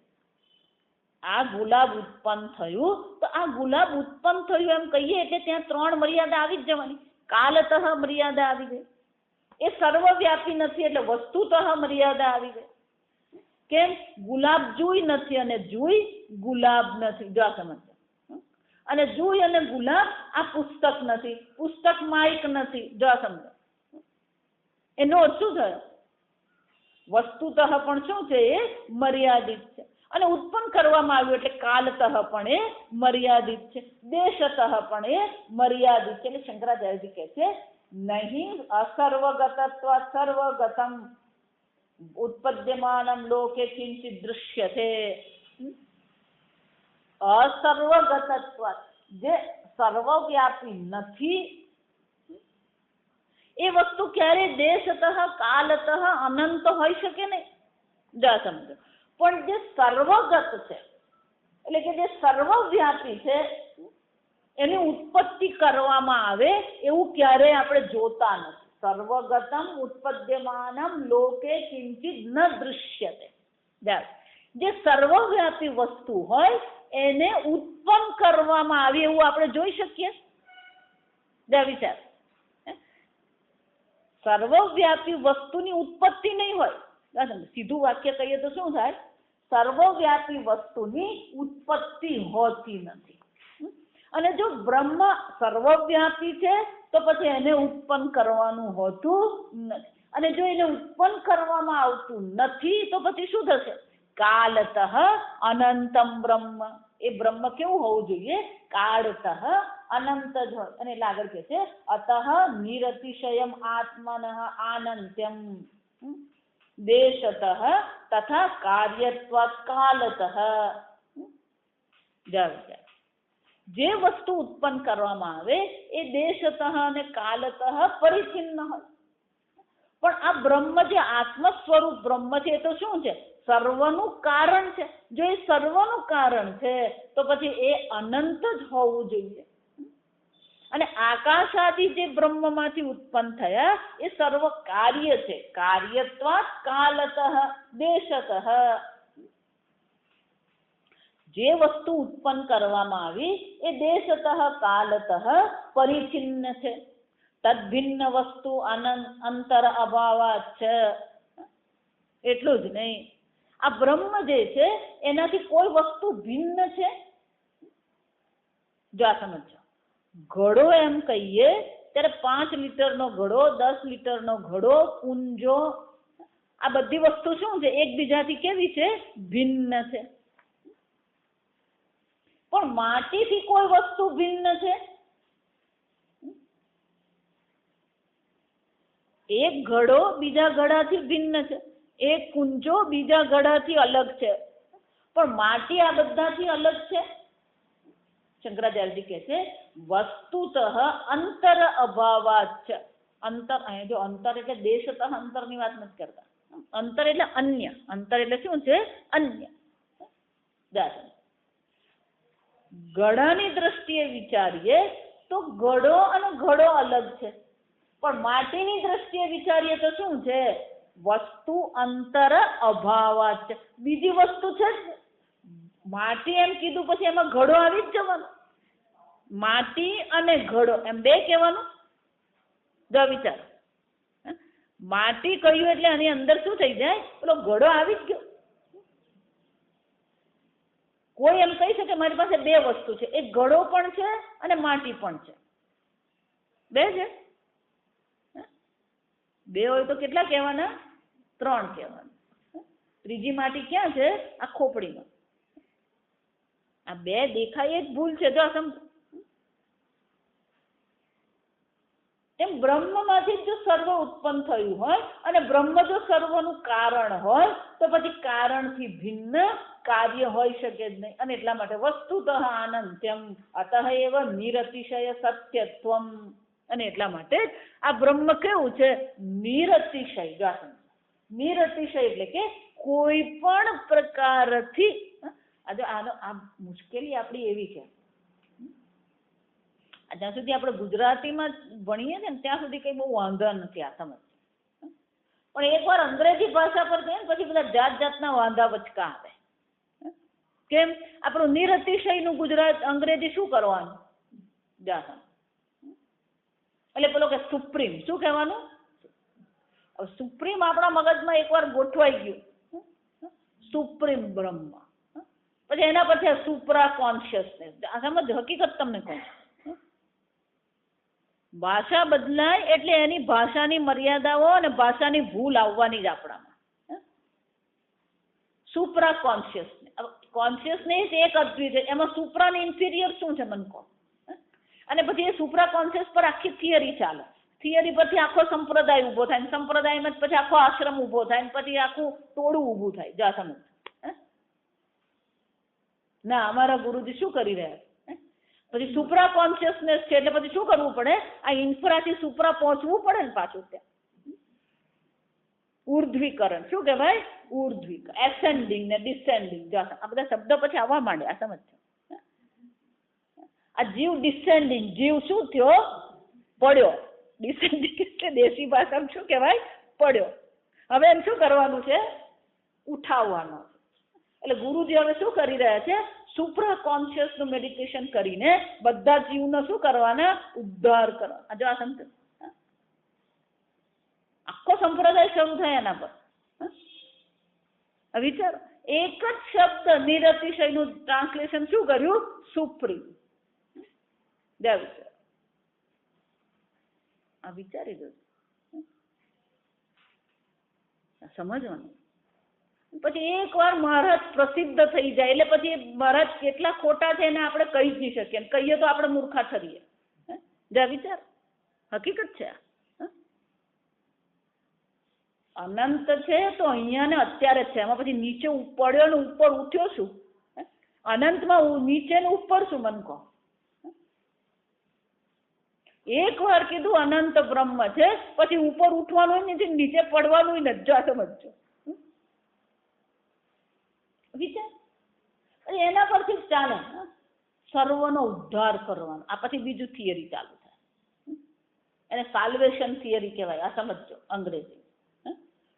Speaker 1: આ ગુલાબ ઉત્પન્ન થયું તો આ ગુલાબ ઉત્પન્ન થયું એમ કહીએ એટલે ત્યાં 3 મર્યાદા આવી જ જવાની. કાલતઃ મર્યાદા આવી ગઈ, એ સર્વવ્યાપી નથી એટલે વસ્તુતઃ મર્યાદા આવી ગઈ. કેમ? ગુલાબ જુઈ નથી અને જુઈ ગુલાબ નથી, જો સમજ. અને જુઈ અને ગુલાબ આ પુસ્તક નથી, પુસ્તક માઇક નથી, જો સમજ. એનો અર્થ શું થયો? વસ્તુતઃ પણ શું છે? એ મર્યાદિત છે. અને ઉત્પન્ન કરવામાં આવ્યું એટલે કાલતઃ પણ એ મર્યાદિત છે, દેશતઃ પણ એ મર્યાદિત છે. એટલે શંકરાચાર્યજી કહે છે નહીં અસર્વગતત્વ સર્વગતમ ઉત્પદ્યમાનમ લોકે કિંચિત દૃશ્યતે. અસર્વગતત્વ જે સર્વવ્યાપી નથી એ વસ્તુ ક્યારે દેશતઃ કાલતઃ અનંત હોઈ શકે નહીં, જા સમજો. પણ જે સર્વગત છે એટલે કે જે સર્વવ્યાપી છે એની ઉત્પત્તિ કરવામાં આવે એવું ક્યારેય આપણે જોતા નથી. સર્વગતમ ઉત્પદ્યમાનમ લોકે કિંચિત ન દૃશ્યતે. જે સર્વવ્યાપી વસ્તુ હોય એને ઉત્પન્ન કરવામાં આવે એવું આપણે જોઈ શકીએ? વિચાર. સર્વવ્યાપી વસ્તુની ઉત્પત્તિ નહીં હોય. સીધું વાક્ય કહીએ તો શું થાય? સર્વવ્યાપી વસ્તુની ઉત્પત્તિ હોતી નથી. અને જો બ્રહ્મ સર્વવ્યાપી છે તો પછી એને ઉત્પન્ન કરવાનું હોતું નથી. અને જો એને ઉત્પન્ન કરવામાં આવતું નથી તો પછી શું થશે? કાલતઃ અનંતમ બ્રહ્મ. એ બ્રહ્મ કેવું હોવું જોઈએ? કાળતઃ અનંત જ હોય. અને એટલે આગળ કહે છે અતઃ નિરતિશયમ આત્મનઃ આનંત્યમ દેશતઃ તથા કાર્યત્વાત્ કાલતઃ. જે વસ્તુ ઉત્પન્ન કરવામાં આવે એ દેશતઃ અને કાલતઃ પરિચ્છિન્ન હોય. પણ આ બ્રહ્મ જે આત્મ સ્વરૂપ બ્રહ્મ છે એ તો શું છે? સર્વનું કારણ છે. જો એ સર્વનું કારણ છે તો પછી એ અનંત જ હોવું જોઈએ. અને આકાશાદી જે બ્રહ્મમાંથી ઉત્પન્ન થયા એ સર્વ કાર્ય છે. કાર્યત્વાત્ કાલતઃ દેશતઃ. જે વસ્તુ ઉત્પન્ન કરવામાં આવી એ દેશતઃ કાલતઃ પરિચ્છિન્ન છે. તદ્ભિન્ન વસ્તુ અંતર અભાવાત છે. એટલું જ નહીં, આ બ્રહ્મ જે છે એનાથી કોઈ વસ્તુ ભિન્ન છે? જો આ સમજો. ઘડો એમ કહીએ ત્યારે 5 લીટરનો ઘડો, 10 લીટરનો ઘડો, કુંજો, આ બધી વસ્તુ શું છે? એકબીજાથી કેવી છે? ભિન્ન છે. પણ માટીથી કોઈ વસ્તુ ભિન્ન છે? એક ઘડો બીજા ઘડાથી ભિન્ન છે, એક કુંજો બીજા ઘડાથી અલગ છે, પણ માટી આ બધાથી અલગ છે? શંકરાચાર્યજી કહે છે વસ્તુતઃ અંતર અભાવાત છે. અંતર, અહીંયા જો અંતર એટલે દેશતઃ અંતરની વાત નથી કરતા. અંતર એટલે અન્ય. અંતર એટલે શું છે? અન્ય. ઘડાની દ્રષ્ટિએ વિચારીએ તો ઘડો અને ઘડો અલગ છે, પણ માટીની દ્રષ્ટિએ વિચારીએ તો શું છે? વસ્તુ અંતર અભાવાત છે. બીજી વસ્તુ છે જ. માટી એમ કીધું પછી એમાં ઘડો આવી જ જવાનો. માટી અને ઘડો એમ બે કહેવાનું. જો વિચાર, માટી કહ્યું એટલે આની અંદર શું થઈ જાય? પેલો ઘડો આવી જ ગયો. કોઈ એમ કહી શકે મારી પાસે બે વસ્તુ છે, એક ઘડો પણ છે અને માટી પણ છે. બે છે. બે હોય તો કેટલા કહેવાના? 3 કહેવાના. ત્રીજી માટી ક્યાં છે? આ ખોપડીમાં. આ બે દેખાય જ ભૂલ છે. જો સમજો. તેમ બ્રહ્મમાંથી જો સર્વ ઉત્પન્ન થયું હોય અને બ્રહ્મ જો સર્વનું કારણ હોય તો પછી કારણથી ભિન્ન કાર્ય હોઈ શકે જ નહીં. અને એટલા માટે વસ્તુતઃ અનંત્યમ અતઃ એવ નિરતિશય સત્યત્વમ. અને એટલા માટે આ બ્રહ્મ કેવું છે? નિરતિશય. નિરતિશય એટલે કે કોઈ પણ પ્રકારથી આ મુશ્કેલી આપણી એવી છે, જ્યાં સુધી આપણે ગુજરાતીમાં ભણીએ ને ત્યાં સુધી કઈ બહુ વાંધા નથી આ સમજ. પણ એકવાર અંગ્રેજી ભાષા પર જઈએ ને પછી બધા જાત જાતના વાંધા વચકા આવે. કેમ? આપણું નિરતિશયનું ગુજરાત અંગ્રેજી શું કરવાનું? જાસમ એટલે પેલો કે સુપ્રીમ શું કહેવાનું? સુપ્રીમ આપણા મગજમાં એકવાર ગોઠવાઈ ગયું, સુપ્રીમ બ્રહ્મ. પછી એના પછી સુપ્રા કોન્શિયસનેસ. આ સમજ હકીકત તમને કહું. ભાષા બદલાય એટલે એની ભાષાની મર્યાદાઓ અને ભાષાની ભૂલ આવવાની જ આપણામાં. સુપ્રા કોન્શિયસનેસ. કોન્શિયસનેસ એક અદ્વિત છે, એમાં સુપ્રાની ઇન્ફિરિયર શું છે મને કહો. અને પછી એ સુપ્રા કોન્શિયસ પર આખી થિયરી ચાલે. થિયરી પરથી આખો સંપ્રદાય ઊભો થાય, સંપ્રદાયમાં પછી આખો આશ્રમ ઊભો થાય, પછી આખું ટોળું ઊભું થાય. જા સમજ. ના અમારા ગુરુજી શું કરી રહ્યા? પછી સુપ્રા કોન્શિયસનેસ છે એટલે પછી શું કરવું પડે? આ ઇન્ફ્રાથી સુપ્રા પહોંચવું પડે ને પાછું ત્યાં. ઉર્ધ્વીકરણ શું કહેવાય? ઉર્ધ્વીકરણ. એસેન્ડિંગ ને ડિસેન્ડિંગ. આ બધા શબ્દ પછી આવવા માંડે. આ સમજ. આ જીવ ડિસેન્ડિંગ. જીવ શું થયો? પડ્યો. ડિસેન્ડિંગ એટલે દેશી ભાષામાં શું કહેવાય? પડ્યો. હવે એમ શું કરવાનું છે? ઉઠાવવાનો. એટલે ગુરુજી હવે શું કરી રહ્યા છે? સુપ્રા કોન્શિયસ નું મેડિટેશન કરીને બધા જીવનો શું કરવાના? ઉદ્ધાર કરવા. જો આ સમજ. આખો સંપ્રદાય શરૂ થાય એના પર. વિચારો, એક જ શબ્દ નિરતિશયનું ટ્રાન્સલેશન શું કર્યું? સુપ્રીમ. આ વિચારી દો, સમજવાનું. પછી એકવાર મહારાજ પ્રસિદ્ધ થઈ જાય એટલે પછી મહારાજ કેટલા ખોટા છે એને આપણે કહી જ નહીં શકીએ. કહીએ તો આપણે મૂર્ખા ઠરીએ. જા વિચાર, હકીકત છે. અનંત છે તો અહીંયા ને અત્યારે જ છે. એમાં પછી નીચે પડ્યો ને ઉપર ઉઠ્યો શું? અનંતમાં નીચે ને ઉપર શું? મન કહો. એક વાર કીધું અનંત બ્રહ્મ છે, પછી ઉપર ઉઠવાનું નથી, નીચે પડવાનું નથી. જો સમજો વિચાર. એના પરથી ચાલે સર્વનો ઉદ્ધાર કરવાનો. આ પછી બીજું થિયરી ચાલુ થાય, એને સાલ્વેશન થિયરી કહેવાય. આ સમજો અંગ્રેજી.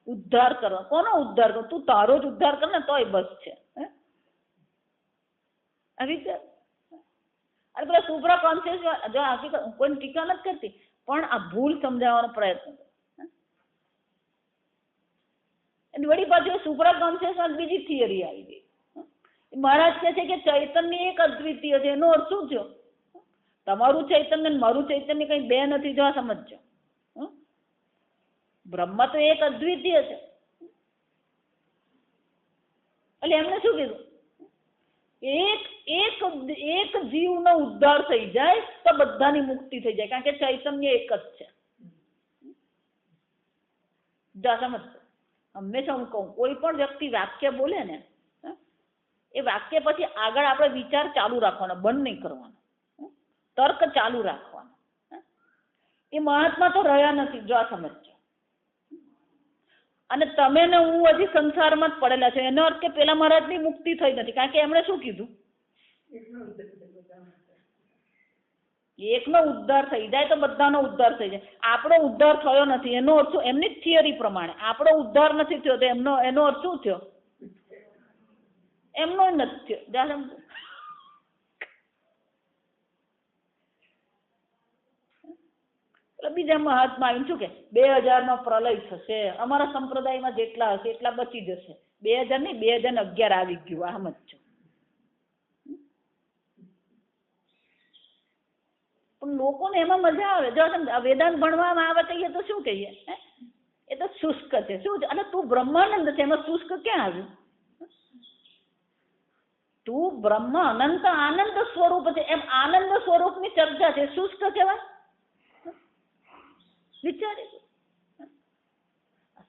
Speaker 1: ઉદ્ધાર કરવા. કોનો ઉદ્ધાર કરો? તું તારો જ ઉદ્ધાર કર ને તોય બસ છે. વિચાર. અરે પેલા સુપ્રા કોન્શિયસ જો હકીકત કોઈ ટીકા નથી કરતી, પણ આ ભૂલ સમજાવવાનો પ્રયત્ન કરે. વળી પાછું સુપ્રા કોન્શિયસમાં બીજી થિયરી આવી ગઈ. મહારાજ કહે છે કે ચૈતન્ય એક અદ્વિતીય છે. એનો અર્થ શું થયો? તમારું ચૈતન્ય મારું ચૈતન્ય કઈ બે નથી. જો સમજો, બ્રહ્મ તો એક અદ્વિતીય છે. એટલે એમને શું કીધું? એક જીવનો ઉદ્ધાર થઈ જાય તો બધાની મુક્તિ થઈ જાય, કારણ કે ચૈતન્ય એક જ છે. જા સમજ. હંમેશા હું કહું, કોઈ પણ વ્યક્તિ વાક્ય બોલે ને એ વાક્ય પછી આગળ આપણે વિચાર ચાલુ રાખવાનો, બંધ નહીં કરવાનો, તર્ક ચાલુ રાખવાનો. એ મહાત્મા તો રહ્યા નથી. જો આ સમજો. અને તમે ને હું હજી સંસારમાં જ પડેલા છે. એનો અર્થ કે પેલા મહારાજની મુક્તિ થઈ નથી, કારણ કે એમણે શું કીધું? એકનો ઉદ્ધાર થઈ જાય તો બધાનો ઉદ્ધાર થઈ જાય. આપણો ઉદ્ધાર થયો નથી એનો અર્થ શું? એમની થિયરી પ્રમાણે આપણો ઉદ્ધાર નથી થયો તો એનો અર્થ શું થયો? એમનો નથી થયો. બીજા મહાત્મા આવીને શું કે 2000 પ્રલય થશે, અમારા સંપ્રદાયમાં જેટલા હશે એટલા બચી જશે. 2000 નહીં, 2011 આવી ગયું. આમ જ છે. પણ લોકોને એમાં મજા આવે. જો વેદાંત ભણવામાં આવે તો એ તો શું કહીએ? એ તો શુષ્ક છે. શું છે? અને તું બ્રહ્માનંદ છે, એમાં શુષ્ક ક્યાં આવ્યું? તું બ્રહ્મ અનંત આનંદ સ્વરૂપ છે, એમ આનંદ સ્વરૂપની ચર્ચા છે. શુષ્ક કહેવાય? વિચારી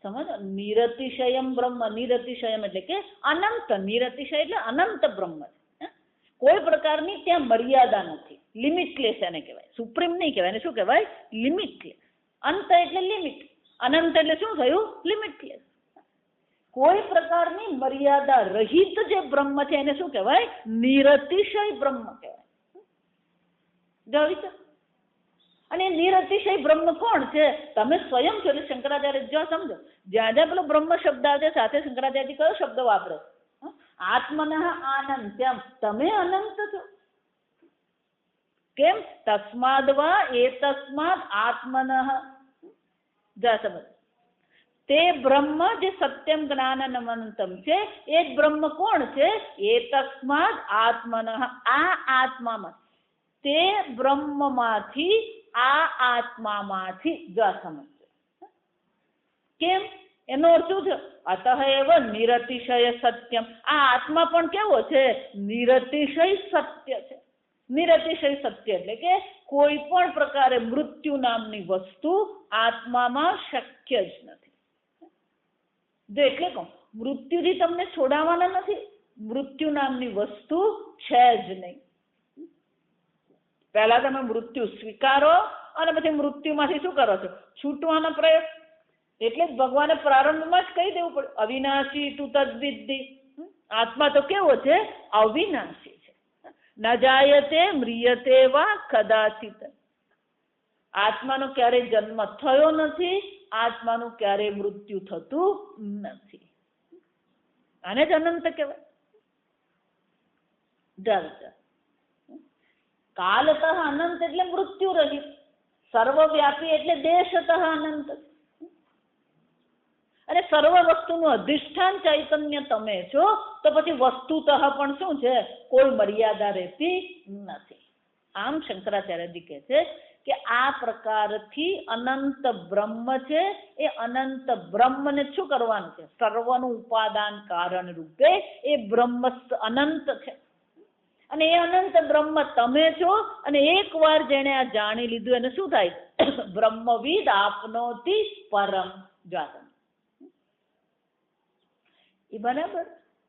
Speaker 1: સમજો. નિરતિશયમ બ્રહ્મ, નિરતિશયમ એટલે કે અનંત, નિરતિશય એટલે અનંત બ્રહ્મ છે. કોઈ પ્રકારની ત્યાં મર્યાદા નથી, લિમિટલેસ એને કહેવાય. સુપ્રીમ નહીં કહેવાય, એને શું કહેવાય? લિમિટલેસ. અંત એટલે લિમિટ, અનંત એટલે શું થયું? લિમિટલેસ. કોઈ પ્રકારની મર્યાદા રહિત જે બ્રહ્મ છે એને શું કહેવાય? નિરતિશય બ્રહ્મ કહેવાય. જો વિચાર. અને નિરતિશય બ્રહ્મ કોણ છે? તમે સ્વયં છો. એટલે શંકરાચાર્ય જો સમજો, જ્યાં જ્યાં પેલો બ્રહ્મ શબ્દ આવે સાથે શંકરાચાર્યજી કયો શબ્દ વાપરે? આત્મન આનંત્યમ. તમે અનંત છો. કેમ? તસ્માદ વા એતસ્માદ આત્મન. જા સમજ. તે બ્રહ્મ જે સત્યમ જ્ઞાનમ અનંતમ છે એ જ બ્રહ્મ કોણ છે? એતસ્માદ આત્મન. આ આત્મામાં, તે બ્રહ્મમાંથી, આ આત્મામાંથી. જો સમજ. કેમ? એનો અર્થ શું છે? અતઃ એવ નિરતિશય સત્યમ. આ આત્મા પણ કેવો છે? નિરતિશય સત્ય છે. નિરતિશય સત્ય એટલે કે કોઈ પણ પ્રકારે મૃત્યુ નામની વસ્તુ આત્મામાં શક્ય જ નથી. જો એટલે કહું, મૃત્યુથી તમને છોડાવવાના નથી. મૃત્યુ નામની વસ્તુ છે જ નહીં. પહેલા તમે મૃત્યુ સ્વીકારો અને પછી મૃત્યુમાંથી શું કરો છો? છૂટવાનો પ્રયત્ન. એટલે જ ભગવાને પ્રારંભમાં જ કહી દેવું પડે, અવિનાશી તું તદ્વિદ્ધિ. આત્મા તો કેવો છે? અવિનાશી છે. ન જાયતે મ્રિયતે વા કદાચિત. આત્માનો ક્યારેય જન્મ થયો નથી, આત્માનું ક્યારેય મૃત્યુ થતું નથી. આને જ અનંત કહેવાય. જાણતા કાલતઃ અનંત એટલે મૃત્યુ રહિત. સર્વવ્યાપી એટલે દેશતઃ અનંત. અને સર્વ વસ્તુનું અધિષ્ઠાન ચૈતન્ય તમે છો, તો પછી વસ્તુતઃ પણ શું છે? કોઈ મર્યાદા રહેતી નથી. આમ શંકરાચાર્યજી કહે છે કે આ પ્રકારથી અનંત બ્રહ્મ છે, એ અનંત બ્રહ્મને શું કરવાનું છે? સર્વનું ઉપાદાન કારણ રૂપે એ બ્રહ્મ અનંત છે. અને એ અનંત બ્રહ્મ તમે છો. અને એકવાર જેણે આ જાણી લીધું એને શું થાય? બ્રહ્મવિદ આપનોતિ પરમ. જાતમ. એ બરાબર.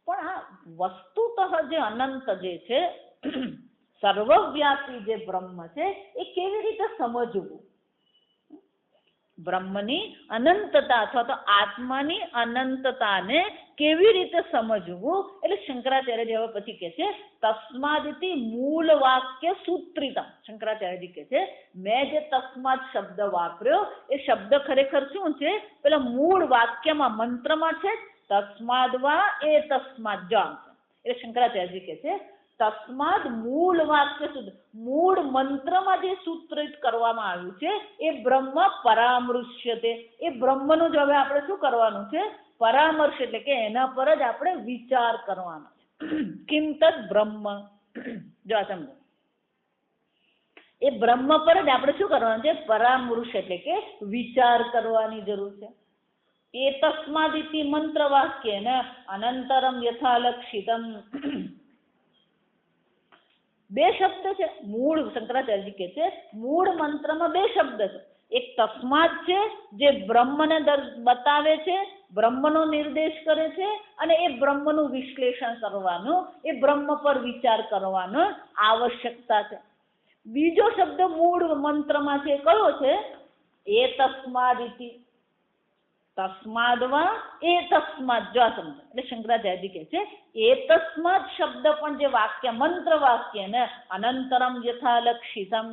Speaker 1: પણ આ વસ્તુતઃ જે અનંત જે છે, સર્વવ્યાપી જે બ્રહ્મ છે, એ કેવી રીતે સમજવું? બ્રહ્મની અનંતતા અથવા તો આત્માની અનંતતાને કેવી રીતે સમજવું? એટલે શંકરાચાર્યજી હવે પછી કહે છે, તસ્માદિતિ મૂળ વાક્ય સૂત્રિતમ. શંકરાચાર્યજી કહે છે, મેં જે તસ્માદ શબ્દ વાપર્યો એ શબ્દ ખરેખર શું છે? પેલા મૂળ વાક્યમાં, મંત્રમાં છે. તસ્માદ વા એ તસ્માદ જાણ. એટલે શંકરાચાર્યજી કહે છે, તસ્માદ મૂળ વાક્ય સુધી, મૂળ મંત્રમાં જે સૂત્રિત કરવામાં આવ્યું છે એ બ્રહ્મ પરામૃશ્યતે. એ બ્રહ્મનું જ હવે આપણે શું કરવાનું છે? પરામર્શ એટલે કે એના પર જ આપણે વિચાર કરવાનો છે. કિમ તદ બ્રહ્મ. જો સમજો, એ બ્રહ્મ પર જ આપણે શું કરવાનું છે? પરામૃશ એટલે કે વિચાર કરવાની જરૂર છે. એ તસ્માદિતિ મંત્ર વાક્ય ને અનંતરમ યથાલક્ષિતમ. બે શબ્દ છે. મૂળ શંકરાચાર્યજી કહે છે, મૂળ મંત્રમાં બે શબ્દ છે. એક તસ્માદ છે જે બ્રહ્મને બતાવે છે, બ્રહ્મનો નિર્દેશ કરે છે, અને એ બ્રહ્મનું વિશ્લેષણ કરવાનું, એ બ્રહ્મ પર વિચાર કરવાનો આવશ્યકતા છે. બીજો શબ્દ મૂળ મંત્રમાં છે, કયો છે? એ તસ્માદિતિ. તસ્માદવા એ તસ્માદ. જો સમજો. એટલે શંકરાચાર્યજી કહે છે, એ તસ્માદ શબ્દ પણ જે વાક્ય, મંત્ર વાક્ય ને અનંતરમ યથાલક્ષિતમ.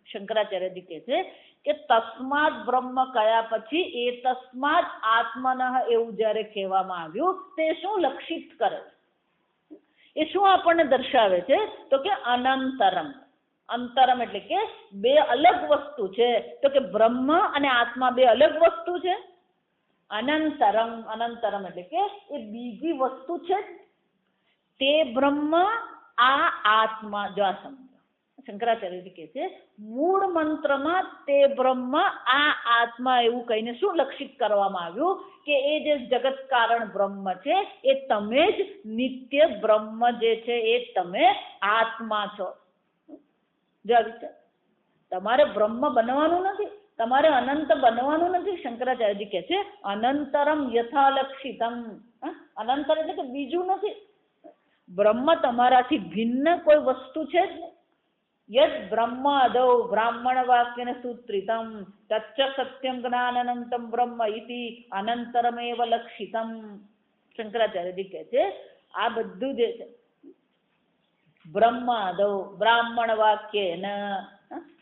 Speaker 1: શંકરાચાર્યજી કહે છે કે તસ્માદ બ્રહ્મ કયા પછી એ તસ્માદ આત્મનઃ એવું જયારે કહેવામાં આવ્યું, તે શું લક્ષિત કરે છે? એ શું આપણને દર્શાવે છે? તો કે અનંતરમ. અંતરમ એટલે કે બે અલગ વસ્તુ છે. તો કે બ્રહ્મ અને આત્મા બે અલગ વસ્તુ છે. અનંતરમ, અનંતરમ એટલે કે એ બીજી વસ્તુ છે. તે બ્રહ્મ, આ આત્મા. જો આ સમજો. શંકરાચાર્યજી કહે છે, મૂળ મંત્રમાં તે બ્રહ્મ, આ આત્મા એવું કહીને શું લક્ષિત કરવામાં આવ્યું? કે એ જે જગત કારણ બ્રહ્મ છે એ તમે જ નિત્ય બ્રહ્મ જે છે એ તમે આત્મા છો. જો વિચાર, તમારે બ્રહ્મ બનવાનું નથી. તમારે અનંત બનવાનું નથી. શંકરાચાર્યજી કહે છે અનંતરમ યથાલક્ષિતમ. અનંતર એટલે કે બીજું નથી. બ્રહ્મ તમારાથી ભિન્ન કોઈ વસ્તુ છે જ નહીં. યદ બ્રહ્મ અદૌ બ્રાહ્મણ વાક્યને સૂત્રિતમ તચ્ચ સત્યમ જ્ઞાનનંતમ બ્રહ્મ ઇતિ અનંતરમેવ લક્ષિતમ. શંકરાચાર્યજી કહે છે આ બધું જે છે બ્રહ્મ અદૌ બ્રાહ્મણ વાક્ય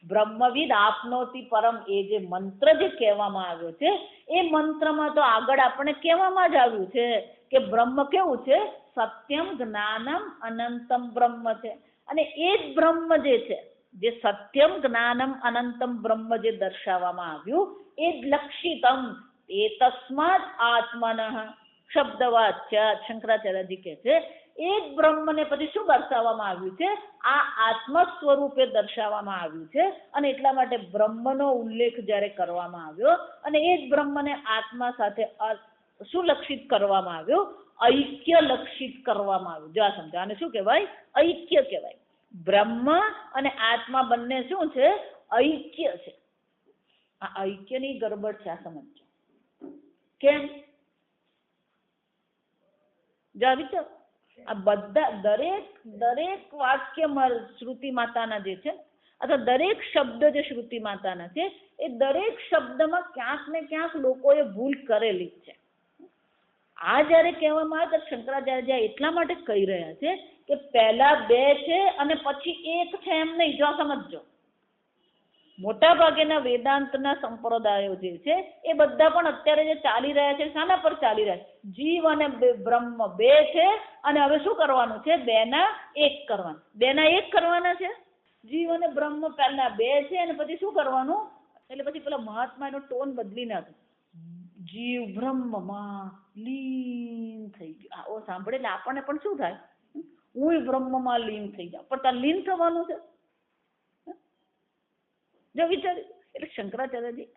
Speaker 1: બ્રહ્મવિદ આપનોતિ પરમ, એ જે મંત્ર જે કહેવામાં આવ્યો છે એ મંત્રમાં તો આગળ આપણે કહેવામાં જ આવ્યું છે કે બ્રહ્મ કેવું છે? સત્યમ જ્ઞાનમ અનંતમ બ્રહ્મ છે. અને એ જ બ્રહ્મ જે છે, જે સત્યમ જ્ઞાનમ અનંતમ બ્રહ્મ જે દર્શાવવામાં આવ્યું એ જ લક્ષિતમ. એ તસ્માત આત્મન શબ્દવાચ્ય. શંકરાચાર્યજી કહે છે એ જ બ્રહ્મને પછી શું દર્શાવવામાં આવ્યું છે? આ આત્મ સ્વરૂપે દર્શાવવામાં આવ્યું છે. અને એટલા માટે બ્રહ્મનો ઉલ્લેખ જ્યારે કરવામાં આવ્યો અને એ જ બ્રહ્મને આત્મા સાથે શું લક્ષિત કરવામાં આવ્યો? ઐક્ય લક્ષિત કરવામાં આવ્યું. જો આ સમજો, આને શું કહેવાય? ઐક્ય કહેવાય. બ્રહ્મ અને આત્મા બંને શું છે? ઐક્ય છે. આ ઐક્યની ગરબડ છે. આ સમજો કેમ? જો વિચાર, આ બધા દરેક વાક્ય શ્રુતિ માતાના જે છે અથવા દરેક શબ્દ જે શ્રુતિ માતાના છે એ દરેક શબ્દમાં ક્યાંક ને ક્યાંક લોકોએ ભૂલ કરેલી છે. આ જયારે કહેવામાં આવે તો શંકરાચાર્ય એટલા માટે કહી રહ્યા છે કે પહેલા બે છે અને પછી એક છે એમ નહીં. જો સમજજો, મોટા ભાગેના વેદાંતના સંપ્રદાયો જે છે એ બધા પણ અત્યારે જે ચાલી રહ્યા છે શાના પર ચાલી રહ્યા છે? જીવ અને બ્રહ્મ બે છે અને હવે શું કરવાનું છે? બેના એક કરવાનું. બેના એક કરવાના છે. જીવ અને બ્રહ્મ પહેલા બે છે અને પછી શું કરવાનું? એટલે પછી પેલા મહાત્મા એનો ટોન બદલી નાખ્યો. જીવ બ્રહ્મમાં લીન થઈ ગયું. આવો સાંભળે એટલે આપણને પણ શું થાય? હું બ્રહ્મમાં લીન થઈ જાઉં. પણ ત્યાં લીન થવાનું છે. જો વિચાર, એટલે શંકરાચાર્યજી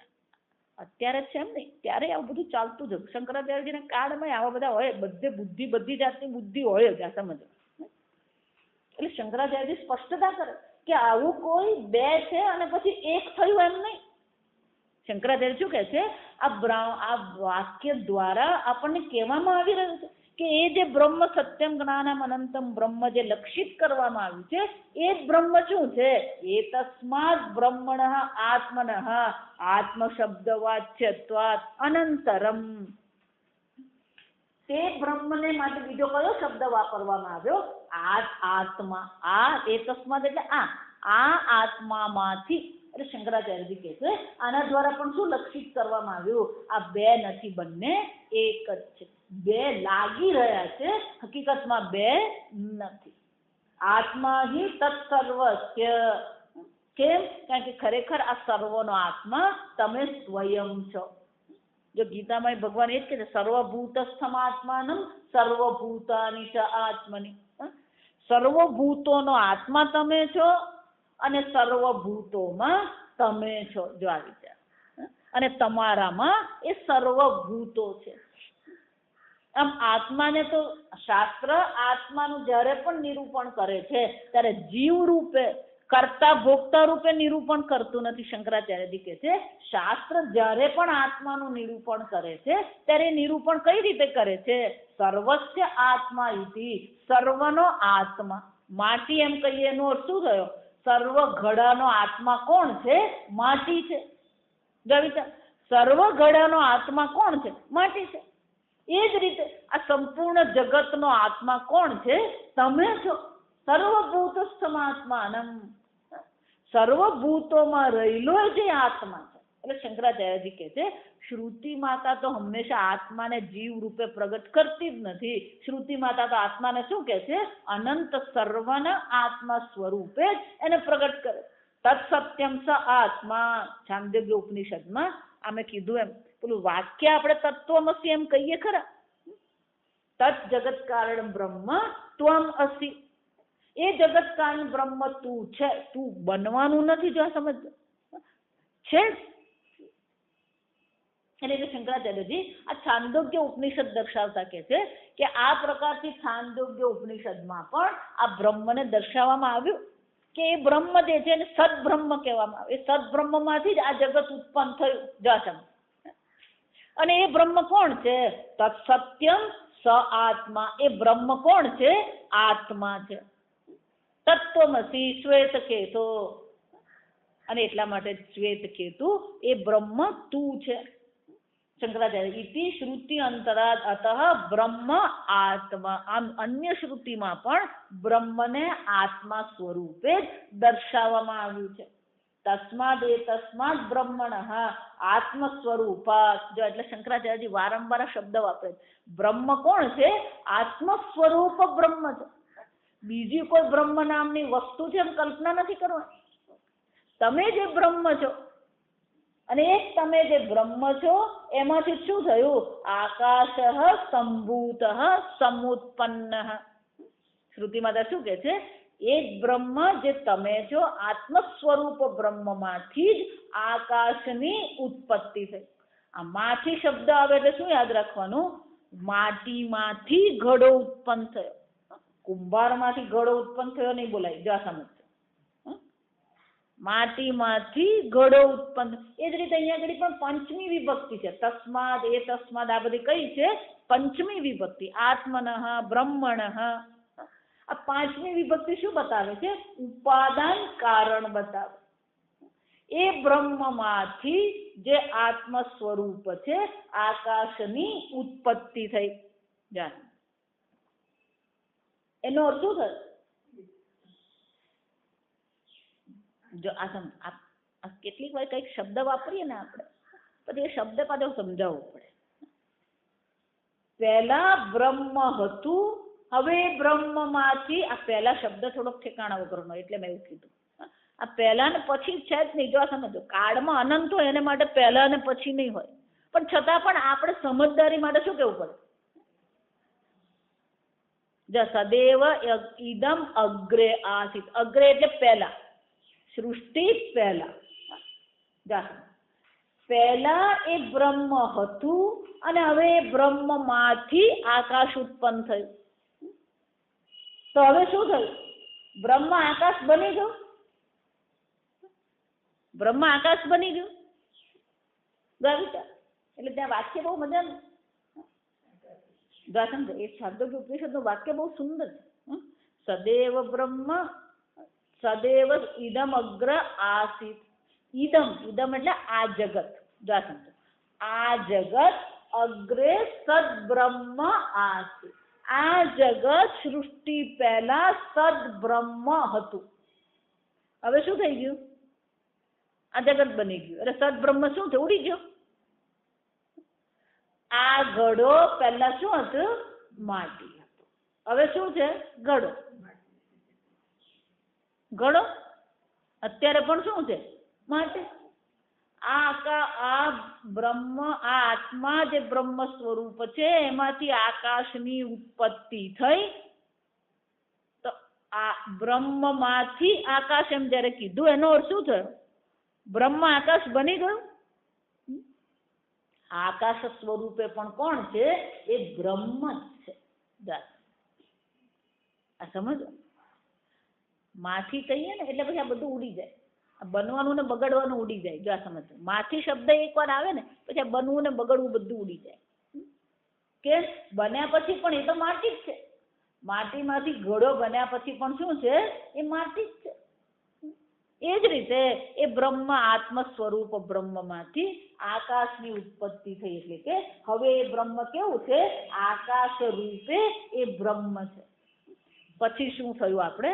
Speaker 1: અત્યારે છે એમ નહીં, ત્યારે આવું બધું ચાલતું જ હતું. શંકરાચાર્યજીના કાળમાં આવા બધા હોય, બધી જાતની બુદ્ધિ હોય જ. આ સમજો. એટલે શંકરાચાર્યજી સ્પષ્ટતા કરે કે આવું કોઈ બે છે અને પછી એક થયું એમ નહીં. શંકરાચાર્ય શું કહે છે? આ વાક્ય દ્વારા આપણને કહેવામાં આવી રહ્યું છે કે એ જે બ્રહ્મ સત્યમ જ્ઞાનમ અનંતમ બ્રહ્મ જે લક્ષિત કરવામાં આવ્યું છે એ જ બ્રહ્મ શું છે? એ તસ્માત બ્રહ્મણ આત્મન આત્મ શબ્દ વાચ્યત્વાત અનંતરમ. તે બ્રહ્મને માટે બીજો કયો શબ્દ વાપરવામાં આવ્યો? આત્મા. આ એ તસ્માત એટલે આ આત્મામાંથી. એટલે શંકરાચાર્યજી કહે છે આના દ્વારા પણ શું લક્ષિત કરવામાં આવ્યું? આ બે નથી, બંને એક જ છે. બે લાગી રહ્યા છે, હકીકતમાં બે નથી. આત્મા હિ તત્સર્વસ્ય. કેમ? કારણ કે ખરેખર આ સર્વનો આત્મા તમે સ્વયં છો. જો ગીતામાં ભગવાન એ જ કહે છે સર્વભૂતસ્થમ આત્માનમ સર્વભૂતાની ચ આત્મની. સર્વભૂતોનો આત્મા તમે છો અને સર્વભૂતોમાં તમે છો. જો આ વિચાર, અને તમારામાં એ સર્વભૂતો છે. આમ આત્માને તો શાસ્ત્ર આત્માનું જ્યારે પણ નિરૂપણ કરે છે ત્યારે જીવ રૂપે કર્તા ભોગતા રૂપે નિરૂપણ કરતું નથી. શંકરાચાર્યજી કહે છે શાસ્ત્ર જ્યારે પણ આત્માનું નિરૂપણ કરે છે ત્યારે નિરૂપણ કઈ રીતે કરે છે? સર્વસ્ય આત્મા ઇતિ. સર્વનો આત્મા. માટી એમ કહીએ એનો અર્થ શું થયો? સર્વ ઘડાનો આત્મા કોણ છે? માટી છે. સર્વ ઘડાનો આત્મા કોણ છે? માટી છે. એ જ રીતે આ સંપૂર્ણ જગતનો આત્મા કોણ છે? તમે છો. સર્વભૂતસ્થમ આત્માનમ. સર્વભૂતોમાં રહેલો જે આત્મા છે. એટલે શંકરાચાર્યજી કહે છે શ્રુતિ માતા તો હંમેશા આત્માને જીવ રૂપે પ્રગટ કરતી જ નથી. શ્રુતિ માતા તો આત્માને શું કહે છે? અનંત સર્વના આત્મા સ્વરૂપે જ એને પ્રગટ કરે. તત્સત્યમ સ આત્મા. છાંદોગ્ય ઉપનિષદમાં અમે કીધું એમ પેલું વાક્ય આપણે તત્વમસી એમ કહીએ ખરા. તત્ જગત કારણ બ્રહ્મ ત્વમ અસી. એ જગત કારણ બ્રહ્મ તું છે, તું બનવાનું નથી. જો સમજ છે. એટલે શંકરાચાર્યજી આ છાંદોગ્ય ઉપનિષદ દર્શાવતા કહે છે કે આ પ્રકારથી છાંદોગ્ય ઉપનિષદમાં પણ આ બ્રહ્મને દર્શાવવામાં આવ્યું કે એ બ્રહ્મ જે છે એને સદબ્રહ્મ કહેવામાં આવે. એ સદબ્રહ્મમાંથી જ આ જગત ઉત્પન્ન થયું. જાસમ અને એ બ્રહ્મ કોણ છે? તત્સત્યમ સ આત્મા. એ બ્રહ્મ કોણ છે? આત્મા છે. તત્વમસી શ્વેત કેતુ. અને એટલા માટે શ્વેત કેતુ એ બ્રહ્મ તું છે. શંકરાચાર્ય ઇતિ શ્રુતિ અંતરાદ અતઃ બ્રહ્મ આત્મા. આમ અન્ય શ્રુતિમાં પણ બ્રહ્મને આત્મા સ્વરૂપે જ દર્શાવવામાં આવ્યું છે. તસ્માદ એ તસ્માદ બ્રહ્મણ આત્મ સ્વરૂપાત. જો એટલે શંકરાચાર્યજી વારંવાર શબ્દ વાપરે. બ્રહ્મ કોણ છે? આત્મ સ્વરૂપ બ્રહ્મ છે. બીજી કોઈ બ્રહ્મ નામની વસ્તુ છે એમ કલ્પના નથી કરવાની. તમે જે બ્રહ્મ છો અને એક તમે જે બ્રહ્મ છો એમાંથી શું થયું? આકાશ સંભૂત સમુત્પન્ન. શ્રુતિમાં શું કે છે? એક બ્રહ્મ જે તમે છો આત્મ સ્વરૂપ બ્રહ્મમાંથી જ આકાશની ઉત્પત્તિ થઈ. આ માથી શબ્દ આવે એટલે શું યાદ રાખવાનું? માટીમાંથી ઘડો ઉત્પન્ન થયો. કુંભારમાંથી ઘડો ઉત્પન્ન થયો નહીં બોલાય. જો સમજ. માટીમાંથી ઘડો ઉત્પન્ન. એ જ રીતે અહીંયા આગળ પણ પંચમી વિભક્તિ છે. તસ્માદ એ તસ્માદ આ બધી કઈ છે? પંચમી વિભક્તિ. આત્મનઃ બ્રહ્મણઃ. આ પાંચમી વિભક્તિ શું બતાવે છે? ઉપાદાન કારણ બતાવે. એ બ્રહ્મમાંથી જે આત્મ સ્વરૂપ છે આકાશની ઉત્પત્તિ થઈ. જાણ એનો અર્થ શું થયો? જો આ કેટલીક વાર કઈક શબ્દ વાપરીએ ને આપણે પછી એ શબ્દ પાછો સમજાવવો પડે. પહેલા બ્રહ્મ હતું, હવે બ્રહ્મમાંથી. આ પહેલા શબ્દ થોડોક ઠેકાણા વગરનો એટલે મેં એવું કીધું. આ પહેલા ને પછી છે જ નહીં. જો આ સમજો, કાળમાં અનંત હોય એને માટે પહેલા ને પછી નહીં હોય. પણ છતાં પણ આપણે સમજદારી માટે શું કેવું પડે? જો સદૈવ ઇદમ અગ્રે આસિત. અગ્રે એટલે પહેલા, સૃષ્ટિ પહેલા. પહેલા એ બ્રહ્મ હતું અને હવે એ બ્રહ્મમાંથી આકાશ ઉત્પન્ન થયું. તો હવે શું થયું? બ્રહ્મ આકાશ બની ગયું. બ્રહ્મ આકાશ બની ગયું. એટલે ત્યાં વાક્ય બહુ મજાનું. એ છાંદોગ્ય ઉપનિષદનું વાક્ય બહુ સુંદર છે. સદૈવ બ્રહ્મ સદૈવ ઇદમ અગ્ર આસિત. ઇદમ એટલે આ જગત. આ જગત અગ્રે સદબ્રહ્મ આસિત. આ જગત સૃષ્ટિ પહેલા સદબ્રહ્મ હતું. હવે શું થઈ ગયું? આ જગત બની ગયું. એટલે સદબ્રહ્મ શું થયું? ઉડી ગયો. આ ઘડો પહેલા શું હતું? માટી હતું. હવે શું છે? ઘડો. ઘડો અત્યારે પણ શું છે? માટી. આ બ્રહ્મ, આ આત્મા જે બ્રહ્મ સ્વરૂપ છે એમાંથી આકાશની ઉત્પત્તિ થઈ. તો આ બ્રહ્મમાંથી આકાશ એમ જયારે કીધું એનો અર્થ શું થયો? બ્રહ્મ આકાશ બની ગયું. આકાશ સ્વરૂપે પણ કોણ છે? એ બ્રહ્મ જ છે. આ સમજો. માથી કહીએ ને એટલે પછી આ બધું ઉડી જાય. બનવાનું ને બગડવાનું ઉડી જાય. જો આ સમજો. માથી શબ્દ એકવાર આવે ને પછી આ બનવું ને બગડવું બધું ઉડી જાય. કે બન્યા પછી પણ એ તો માટી જ છે. માટીમાંથી ઘડો બન્યા પછી પણ શું છે? એ માટી જ છે. એ જ રીતે એ બ્રહ્મ આત્મ સ્વરૂપ બ્રહ્મમાંથી આકાશની ઉત્પત્તિ થઈ. એટલે કે હવે એ બ્રહ્મ કેવું છે? આકાશ રૂપે એ બ્રહ્મ છે. પછી શું થયું આપણે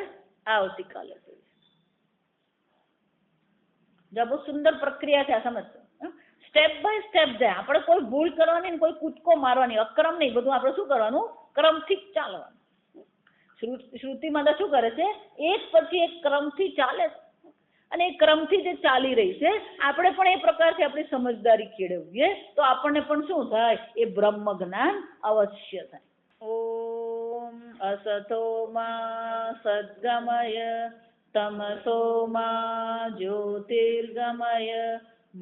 Speaker 1: આવતીકાલે જોઈએ. બહુ સુંદર પ્રક્રિયા છે. સમજજો. સ્ટેપ બાય સ્ટેપ જાય. આપણે કોઈ ભૂલ કરવાની ને કોઈ કૂદકો મારવાની, અક્રમ નહીં. બધું આપણે શું કરવાનું? ક્રમથી જ ચાલવાનું. શ્રુતિમાં શું કરે છે? એક પછી એક ક્રમથી ચાલે છે. અને એ ક્રમથી જે ચાલી રહી છે આપણે પણ એ પ્રકારથી આપણી સમજદારી કેળવીએ તો આપણને પણ શું થાય? એ બ્રહ્મ જ્ઞાન અવશ્ય થાય. ઓમ અસતો માં સદ્ગમય તમસો માં જ્યોતિર્ગમય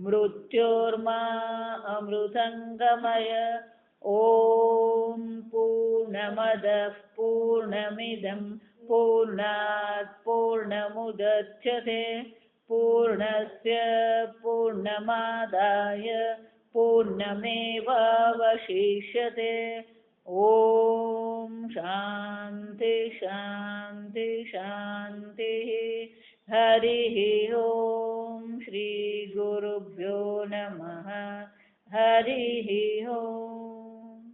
Speaker 1: મૃત્યોર્મા અમૃતંગમય. ઓમ પૂર્ણમદ પૂર્ણમિદં पूर्णात् पूर्णमुदच्यते पूर्णस्य पूर्णमादाय पूर्णमेवावशिष्यते ॐ शान्ति शान्ति शान्तिः हरिः ॐ श्रीगुरुभ्यो नमः हरिः ॐ।